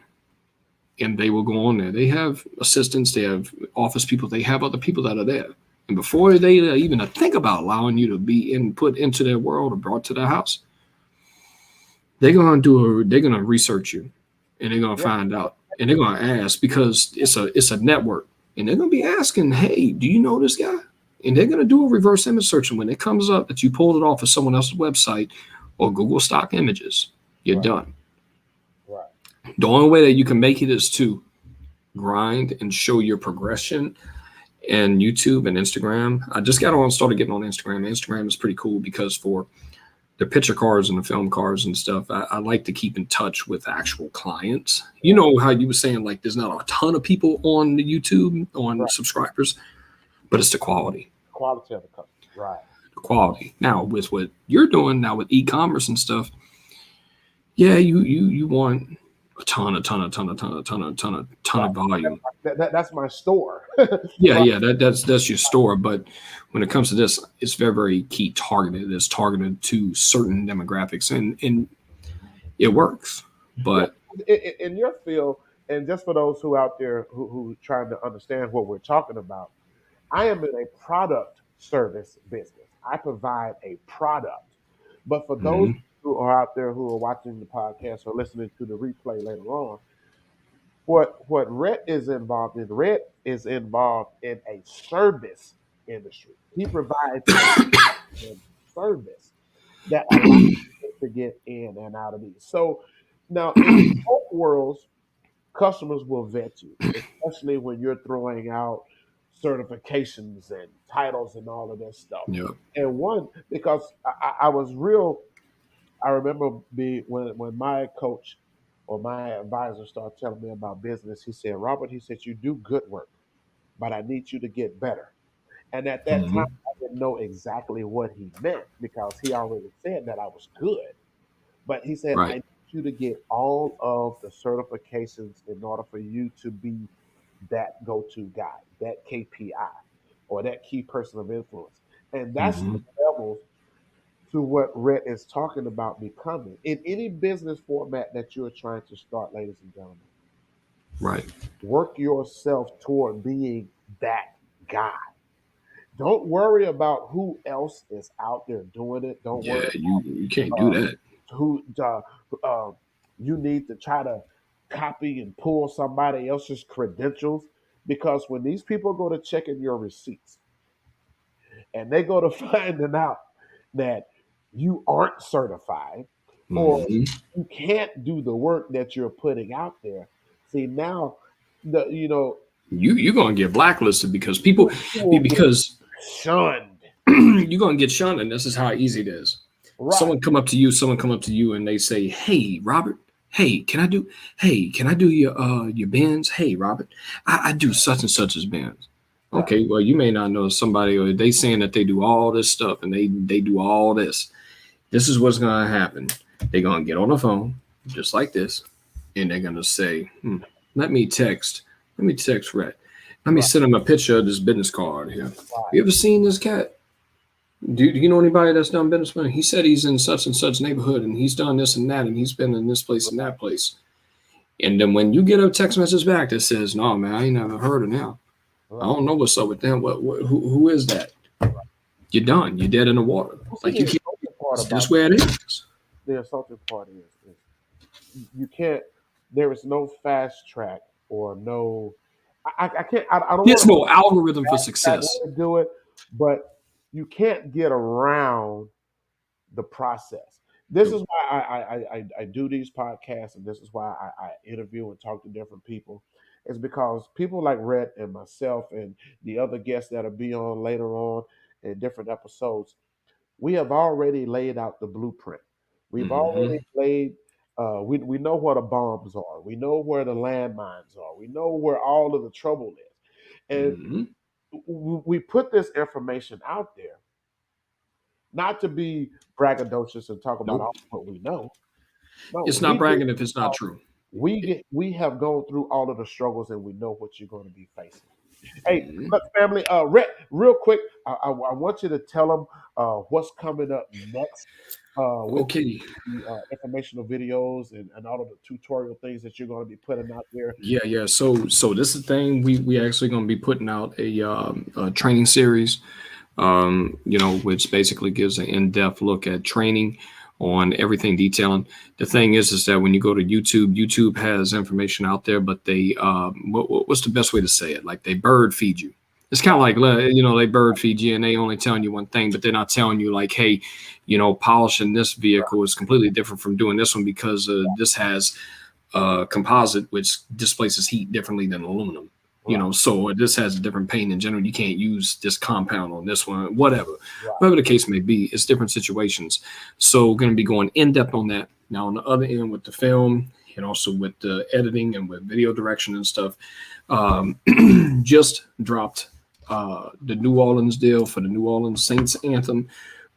B: and they will go on there. They have assistants, they have office people, they have other people that are there. And before they even think about allowing you to be put into their world or brought to their house, they're going to research you, and they're going to
A: Yeah.
B: find out, and they're going to ask, because it's a network, and they're going to be asking, hey, do you know this guy? And they're going to do a reverse image search, and when it comes up that you pulled it off of someone else's website or Google stock images, you're
A: Right.
B: done.
A: Right.
B: The only way that you can make it is to grind and show your progression. And YouTube and Instagram, I just started getting on Instagram. Instagram is pretty cool because for the picture cards and the film cards and stuff, I like to keep in touch with actual clients. You
A: Right.
B: know how you were saying, like, there's not a ton of people on the YouTube on
A: Right.
B: subscribers, but it's the quality.
A: Quality of the customer. Right.
B: The quality. Now with what you're doing now with e-commerce and stuff, yeah, you want a ton
A: Right.
B: of volume.
A: That's my store.
B: Yeah,
A: Right.
B: yeah, that's your store. But when it comes to this, it's very, very key targeted. It's targeted to certain demographics, and it works.
A: Yeah.
B: But
A: In your field, and just for those who out there who trying to understand what we're talking about, I am in a product service business. I provide a product. But for those
B: mhm,
A: who are out there who are watching the podcast or listening to the replay later on, what Rhett is involved in, Rhett is involved in a service industry. He provides a service that allows you to get in and out of these. So now in both worlds, customers will vet you, especially when you're throwing out certifications and titles and all of this stuff.
B: Yeah.
A: And one, because I was real, I remember when my coach or my advisor started telling me about business, he said, Robert, he said, you do good work, but I need you to get better. And at that time,
B: Hmm.
A: I didn't know exactly what he meant because he already said that I was good. But he said, I
B: Right.
A: need you to get all of the certifications in order for you to be that go to guy, that KPI, or that key person of influence. And that's the
B: Hmm.
A: levels to what Rhett is talking about becoming. In any business format that you're trying to start, ladies and gentlemen,
B: Right.
A: work yourself toward being that guy. Don't worry about who else is out there doing it. Don't
B: Yeah.
A: worry
B: You can't do
A: uh,
B: that.
A: who you need to try to copy and pull somebody else's credentials, because when these people go to checking your receipts and they go to finding out that you aren't certified or
B: Hmm.
A: you can't do the work that you're putting out there, see now the
B: You're gonna get blacklisted because people
A: you will get
B: because
A: shunned.
B: you're gonna get shunned, and this is how easy it is.
A: Right.
B: Someone come up to you and they say, "Hey, Robert, hey, can I do your bands? Hey, Robert, I do such and such as bands."
A: Right.
B: Okay, well, you may not know somebody, or they saying that they do all this stuff and they do all this. This is what's gonna happen. They're gonna get on the phone just like this, and they're gonna say, "Let me text, let me text Rhett. Let me
A: Right.
B: send him a picture of this business card here.
A: Right.
B: You ever seen this cat? Do you know anybody that's done business with him? He said he's in such and such neighborhood and he's done this and that and he's been in this place and that place." And then when you get a text message back that says, "No, man, I ain't never heard of them. I
A: Right.
B: don't know what's up with them. Who is that?" You're done. You're dead in the water.
A: Well, see,
B: Like
A: the
B: you can't.
A: insulting part
B: It's
A: about
B: just where it is.
A: the insulting part is you can't. There is no fast track or no. I can't. I don't want
B: There's
A: to
B: no algorithm for
A: that
B: success.
A: way to do it, but you can't get around the process. This is
B: Nope.
A: why I do these podcasts, and this is why I interview and talk to different people. It's because people like Red and myself and the other guests that'll be on later on in different episodes, we have already laid out the blueprint. We've already
B: Hmm.
A: laid. We know where the bombs are. We know where the landmines are. We know where all of the trouble is, and
B: Hmm.
A: we put this information out there not to be braggadocious and talk about
B: Nope.
A: all what we know. No,
B: It's not
A: we do
B: bragging
A: it
B: if it's not
A: because
B: true.
A: we have gone through all of the struggles and we know what you're going to be facing. Hey,
B: Mhm.
A: look, family. Real quick, I want you to tell them what's coming up next with
B: Okay.
A: the informational videos and all of the tutorial things that you're going to be putting out there.
B: Yeah. So this is the thing. We actually going to be putting out a training series. Which basically gives an in-depth look at training on everything detailing. The thing is that when you go to YouTube, YouTube has information out there, but they what's the best way to say it? Like they bird feed you. It's kind of
A: Right,
B: like they bird feed you and they only telling you one thing, but they're not telling you like, hey, polishing this vehicle is completely different from doing this one because this has composite, which displaces heat differently than aluminum.
A: right,
B: So this has a different paint in general. You can't use this compound on this one,
A: right,
B: whatever the case may be. It's different situations. So, going to be going in depth on that. Now, on the other end, with the film and also with the editing and with video direction and stuff, um, just dropped the New Orleans deal for the New Orleans Saints anthem,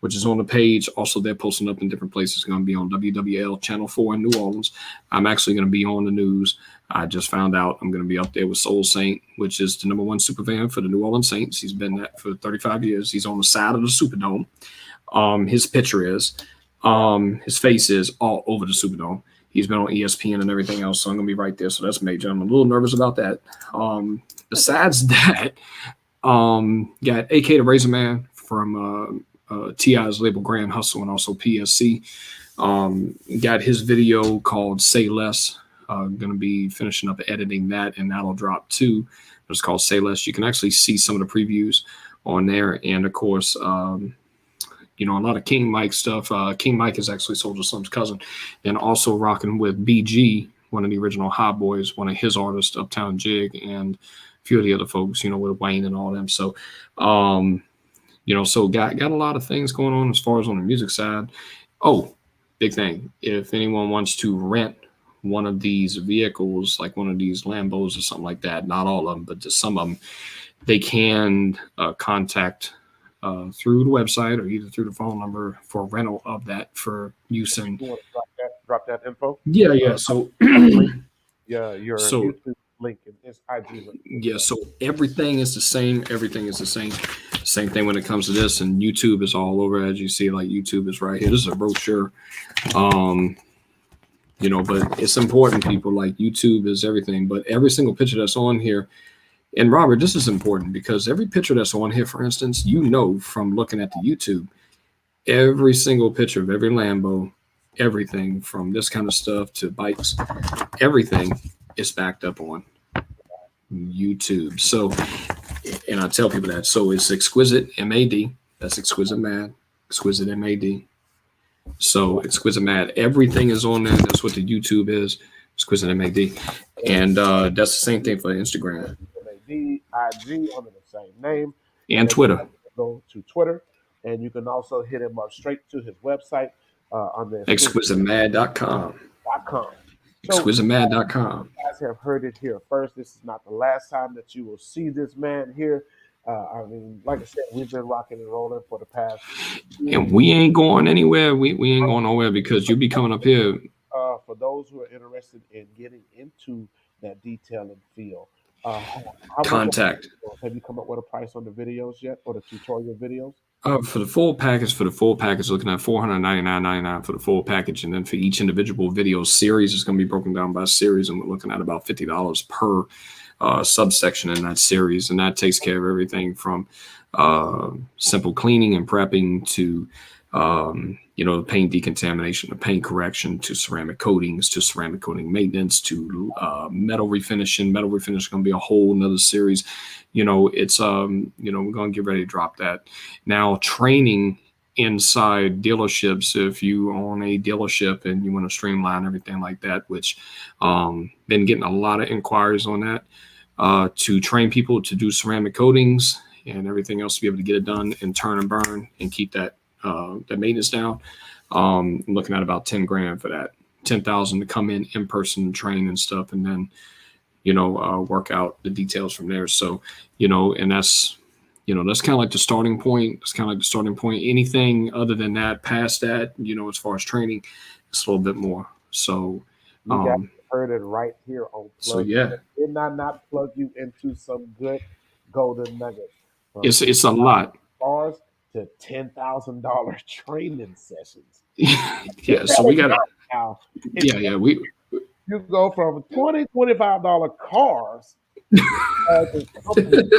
B: which is on the page. Also, they're posting up in different places. It's going to be on WWL Channel 4 in New Orleans. I'm actually going to be on the news. I just found out I'm going to be up there with Soul Saint, which is the number one super fan for the New Orleans Saints. He's been that for 35 years. He's on the side of the Superdome. His picture is,
A: right,
B: his face is all over the Superdome. He's been on ESPN and everything else, so I'm going to be right there. So that's major. I'm a little nervous about that. Besides that, got AK the Razor Man from Ti's label Grand Hustle and also PSC. Got his video called Say Less. Going to be finishing up editing that, and that'll drop too. It's called Say Less. You can actually see some of the previews on there, and of course, a lot of King Mike stuff. King Mike is actually Soldier Slim's cousin, and also rocking with BG, one of the original Hot Boys, one of his artists, Uptown Jig, and few of the other folks, with Wayne and all them. So, um, so got a lot of things going on as far as on the music side. Oh, big thing. If anyone wants to rent one of these vehicles, like one of these Lambos or something like that, not all of them, but just some of them, they can contact through the website or either through the phone number for rental of that for use in.
A: You want to drop that info?
B: Yeah, yeah. So,
A: Link, yeah, your
B: so
A: YouTube link and this IG link.
B: yeah, so everything is the same. Everything is the same. Same thing when it comes to this, and YouTube is all over. As you see, like YouTube is right here. This is a brochure. Um, but it's important, people. Like YouTube is everything. But every single picture that's on here, and Robert, this is important because every picture that's on here, for instance, from looking at the YouTube, every single picture of every Lambo, everything from this kind of stuff to bikes, everything is backed up on YouTube. So, and I tell people that. So it's exquisite MAD. That's exquisite mad. Exquisite MAD. So exquisite mad. Everything is on there. That's what the YouTube is. Exquisite MAD. And that's the same thing for Instagram
A: MAD, IG under the same name.
B: and
A: And if you
B: Twitter.
A: like to go to Twitter, and you can also hit him up straight to his website on the
B: Exquisitemad.com.
A: exquisite.com. So
B: Exquisitemad.com.
A: you guys have heard it here first. This is not the last time that you will see this man here. I mean, like I said, we've been rocking and rolling for the past year.
B: And we ain't going anywhere. We ain't going nowhere because you be coming up here.
A: For those who are interested in getting into that detailing field, how much
B: Contact.
A: have you come up with a price on the videos yet, or the tutorial videos?
B: For the full package, looking at $499.99 for the full package, and then for each individual video series, it's going to be broken down by series, and we're looking at about $50 per subsection in that series, and that takes care of everything from simple cleaning and prepping to paint decontamination, to paint correction, to ceramic coatings, to ceramic coating maintenance, to metal refinishing. Metal refinish is going to be a whole nother series. It's we're going to get ready to drop that. Now, training inside dealerships, if you own a dealership and you want to streamline everything like that, which been getting a lot of inquiries on that, to train people to do ceramic coatings and everything else to be able to get it done and turn and burn and keep that maintenance down. I'm looking at about 10 grand for that. 10,000 to come in person, train and stuff, and then work out the details from there. So and that's that's kind of like the starting point. It's kind of like the starting point. Anything other than that, past that, as far as training, it's a little bit more. So
A: You guys heard it right here on
B: so
A: Plug.
B: yeah,
A: Did I not plug you into some good golden nuggets? From
B: it's a lot.
A: bars to $10,000 training sessions.
B: Yeah, so we got to
A: Now,
B: yeah we
A: you go from $25 cars to something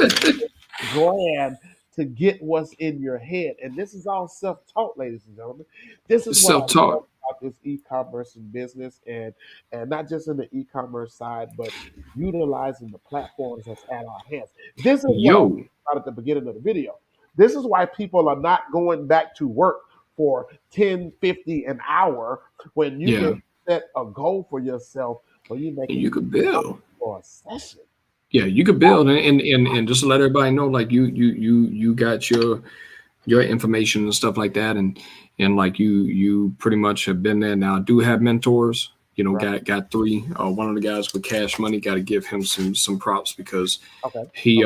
A: grand to get what's in your head. And this is all self-taught, ladies and gentlemen. This is what I love
B: self-taught.
A: about this e-commerce and business, and not just in the e-commerce side, but utilizing the platforms that's at our hands. This is what I was
B: Yo,
A: about at the beginning of the video. This is why people are not going back to work for 10.50 an hour when you
B: yeah,
A: can set a goal for yourself when you
B: and
A: making
B: you could build.
A: for a session.
B: Yeah, you could build, and just to let everybody know, like you got your information and stuff like that, and like you pretty much have been there now. I do have mentors,
A: Right.
B: got three. One of the guys with cash money, got to give him some props because
A: Okay.
B: he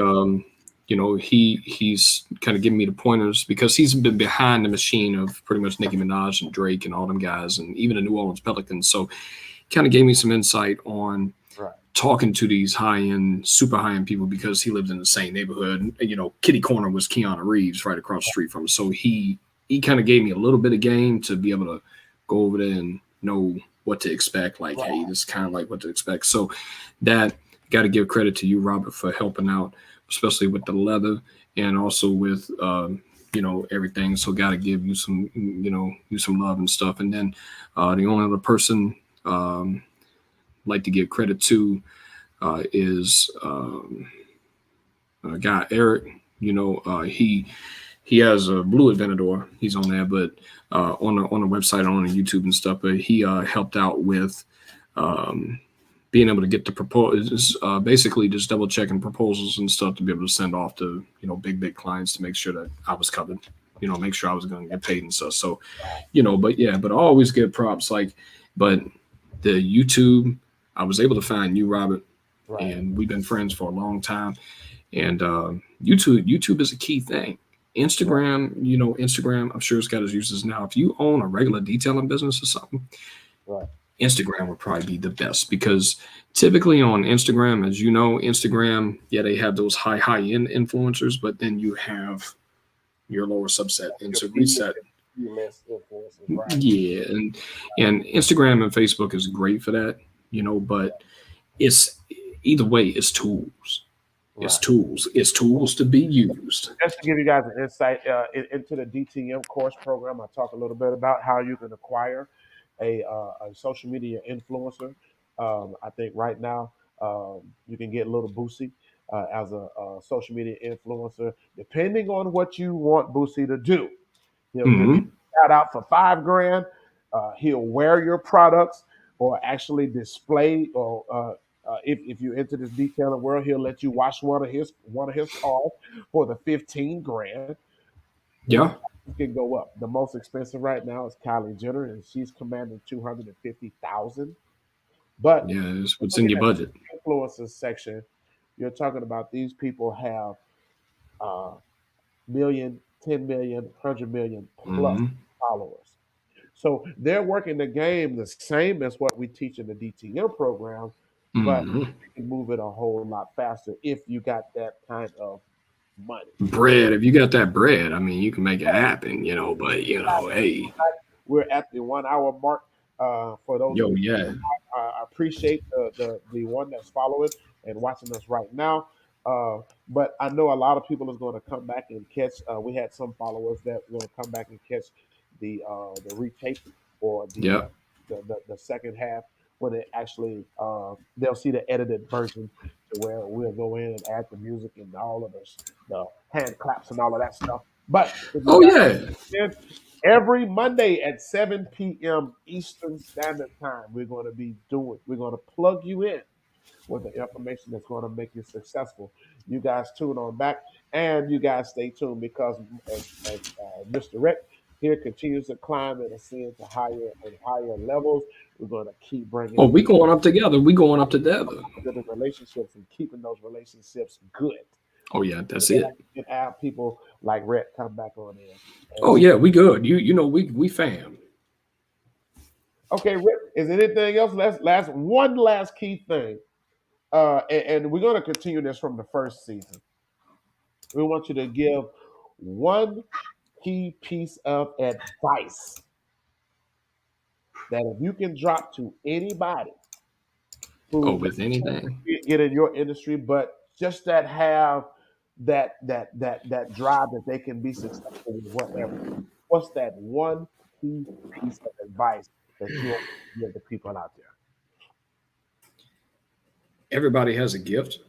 B: he's kind of giving me the pointers because he's been behind the machine of pretty much Nicki Minaj and Drake and all them guys, and even the New Orleans Pelicans. So kind of gave me some insight on
A: Right.
B: talking to these super high end people because he lived in the same neighborhood. Kitty Corner was Keanu Reeves right across the street from him. So he kind of gave me a little bit of game to be able to go over there and know what to expect. Like,
A: Right.
B: hey, this is kind of like what to expect. So that got to give credit to you, Robert, for helping out, especially with the leather and also with everything. So got to give you some love and stuff. And then the only other person like to give credit to is guy Eric. He has a Blue Aventador. He's on there, but on the website, on the YouTube and stuff. But he helped out with being able to get the proposals, basically just double checking proposals and stuff to be able to send off to big clients to make sure that I was covered, make sure I was going to get paid and stuff. So but yeah, but I always get props but the YouTube, I was able to find you, Robert,
A: Right.
B: and we've been friends for a long time. And YouTube is a key thing. Instagram, Instagram, I'm sure it's got its uses now. If you own a regular detailing business or something,
A: Right.
B: Instagram would probably be the best because typically on Instagram, as you know, Instagram, yeah, they have those high end influencers, but then you have your lower subset. And
A: Your
B: to
A: P
B: reset,
A: list influences, right?
B: yeah, and Instagram and Facebook is great for that, but it's either way, it's tools. It's
A: Right.
B: tools. It's tools to be used.
A: Just to give you guys an insight into the DTM course program, I talk a little bit about how you can acquire a social media influencer. I think right now you can get a little Boosie as a social media influencer, depending on what you want Boosie to do. He'll give
B: Hmm.
A: you a shout out for 5 grand. He'll wear your products or actually display or if you're into this detailing world, he'll let you wash one of his cars for the 15 grand. These
B: Yeah,
A: prices can go up. The most expensive right now is Kylie Jenner, and she's commanding 250,000. But
B: yeah, it's what's in
A: looking
B: your
A: at
B: budget.
A: the influencers section, you're talking about these people have uh, million, 10 million, 100 million plus
B: Hmm.
A: followers. So they're working the game the same as what we teach in the DTM program, but
B: Hmm.
A: you can move it a whole lot faster if you got that kind of money.
B: Bread. If you got that bread, I mean, you can make it happen, but hey,
A: We're at the 1 hour mark. For those of
B: yo,
A: you,
B: yeah.
A: I appreciate the one that's following and watching us right now. But I know a lot of people is going to come back and catch. We had some followers that will come back and catch the retape or
B: Yep.
A: the second half when it actually they'll see the edited version to where we'll go in and add the music and all of the hand claps and all of that stuff. But if you
B: Oh
A: guys
B: yeah.
A: in, every Monday at 7 p.m. Eastern Standard Time, we're going to plug you in with the information that's going to make you successful. You guys tune on back and you guys stay tuned because as Mr. Rick here continues to climb and ascend to higher and higher levels, we're going to keep bringing
B: Oh,
A: in
B: we going up together. We going up together.
A: good relationships and keeping those relationships good.
B: Oh yeah, that's
A: And
B: it.
A: and have people like Rhett come back on in. And
B: Oh yeah, we good. We fam.
A: okay, Rick, is there anything else? One last key thing. And we're going to continue this from the first season. We want you to give one key piece of advice that if you can drop to anybody
B: Oh,
A: who
B: with anything.
A: get in your industry, but just that have that drive that they can be successful with whatever. What's that one key piece of advice that you want to give the people out there?
B: Everybody has a gift.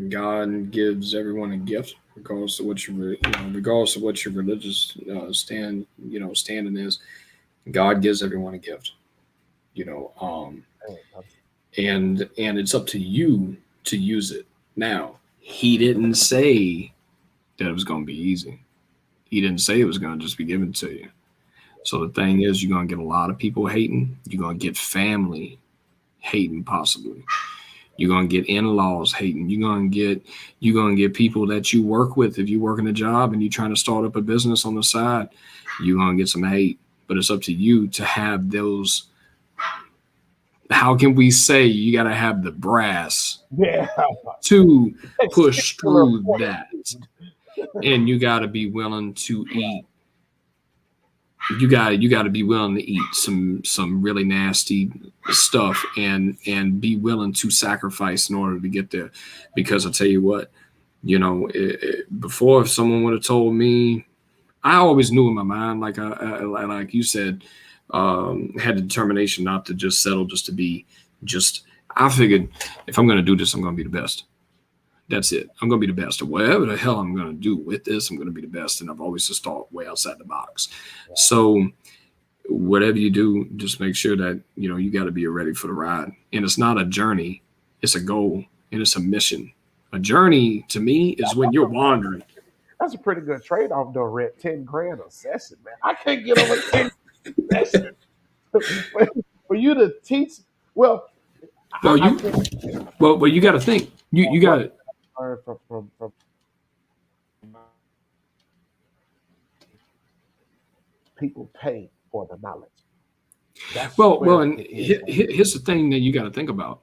B: God gives everyone a gift, regardless of what regardless of what your religious standing is. God gives everyone a gift. You know, um,
A: Man,
B: and it's up to you to use it. Now, He didn't say that it was going to be easy. He didn't say it was going to just be given to you. So the thing is, you're going to get a lot of people hating. You're going to get family hating, possibly. You're gonna get in-laws hating. You're gonna get people that you work with. If you work in a job and you're trying to start up a business on the side, you're gonna get some hate. But it's up to you to have those. How can we say you gotta have the brass
A: yeah,
B: to push
A: testicular
B: through that?
A: fortitude.
B: And you gotta be willing to eat. You gotta be willing to eat some really nasty stuff and be willing to sacrifice in order to get there. Because I tell you what, before, if someone would have told me, I always knew in my mind, like you said, had the determination not to just settle just to be just. I figured if I'm going to do this, I'm going to be the best. That's it. I'm going to be the best. Or whatever the hell I'm going to do with this, I'm going to be the best. And I've always just thought way outside the box. So whatever you do, just make sure that you got to be ready for the ride. And it's not a journey; it's a goal and it's a mission. A journey to me is when you're wandering.
A: That's a pretty good trade off though, Red. 10 grand a session, man. I can't get over 10 sessions for you to teach. Well,
B: Well,
A: I
B: you
A: think
B: well you got to think. You got
A: one
B: to.
A: I learned from people pay for the knowledge. That's
B: Well,
A: where
B: and
A: it is.
B: here's the thing that you got to think about.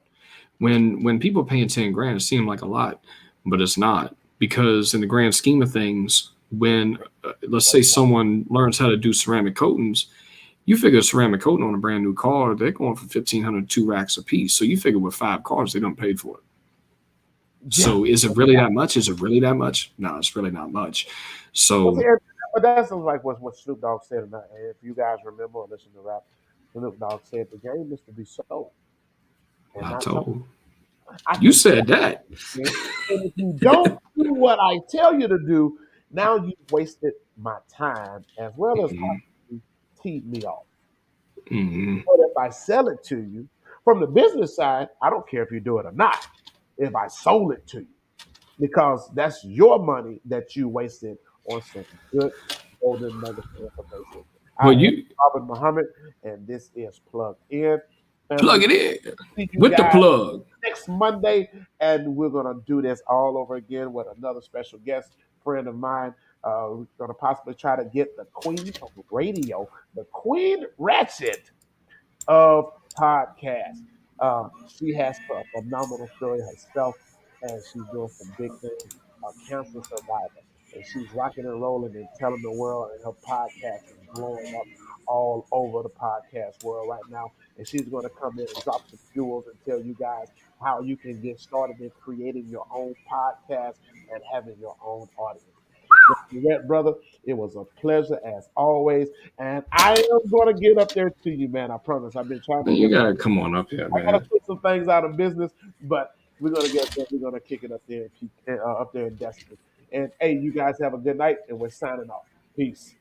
B: When people paying 10 grand, it seems like a lot, but it's not, because in the grand scheme of things, when let's say someone learns how to do ceramic coatings, you figure ceramic coating on a brand new car, they're going for 1,500, 2 racks a piece. So you figure with 5 cars, they don't pay for it.
A: Yeah.
B: So is it really that much? Is it really that much? No, it's really not much.
A: Well, see,
B: So
A: but that's like what Snoop Dogg said. And if you guys remember or listen to rap, Snoop Dogg said the game is to be sold and
B: I
A: not told.
B: told
A: I
B: you
A: can tell
B: said that.
A: you, and if you don't do what I tell you to do, now you've wasted my time as well as
B: Hmm.
A: teed me off.
B: Hmm.
A: But if I sell it to you from the business side, I don't care if you do it or not. If I sold it to you, because that's your money that you wasted on some good golden nuggets of information. I
B: Well,
A: am
B: you
A: Robert Muhammad, and this is Plugged In.
B: plug
A: Family,
B: it in
A: see you
B: with the
A: guys
B: plug.
A: next Monday, and we're gonna do this all over again with another special guest friend of mine. We're gonna possibly try to get the queen of radio, the Queen Ratchet of podcasts. She has a phenomenal story herself, and she's doing some big things. A cancer survivor, and she's rocking and rolling and telling the world, and her podcast is blowing up all over the podcast world right now. And she's going to come in and drop some jewels and tell you guys how you can get started in creating your own podcast and having your own audience. Red brother, it was a pleasure as always, and I am going to get up there to you, man. I promise. I've been trying to
B: Man, you
A: get.
B: gotta come on up here,
A: I got to
B: man.
A: put some things out of business, but we're gonna get there. We're gonna kick it up there and keep up there in destiny. And hey, you guys have a good night, and we're signing off. Peace.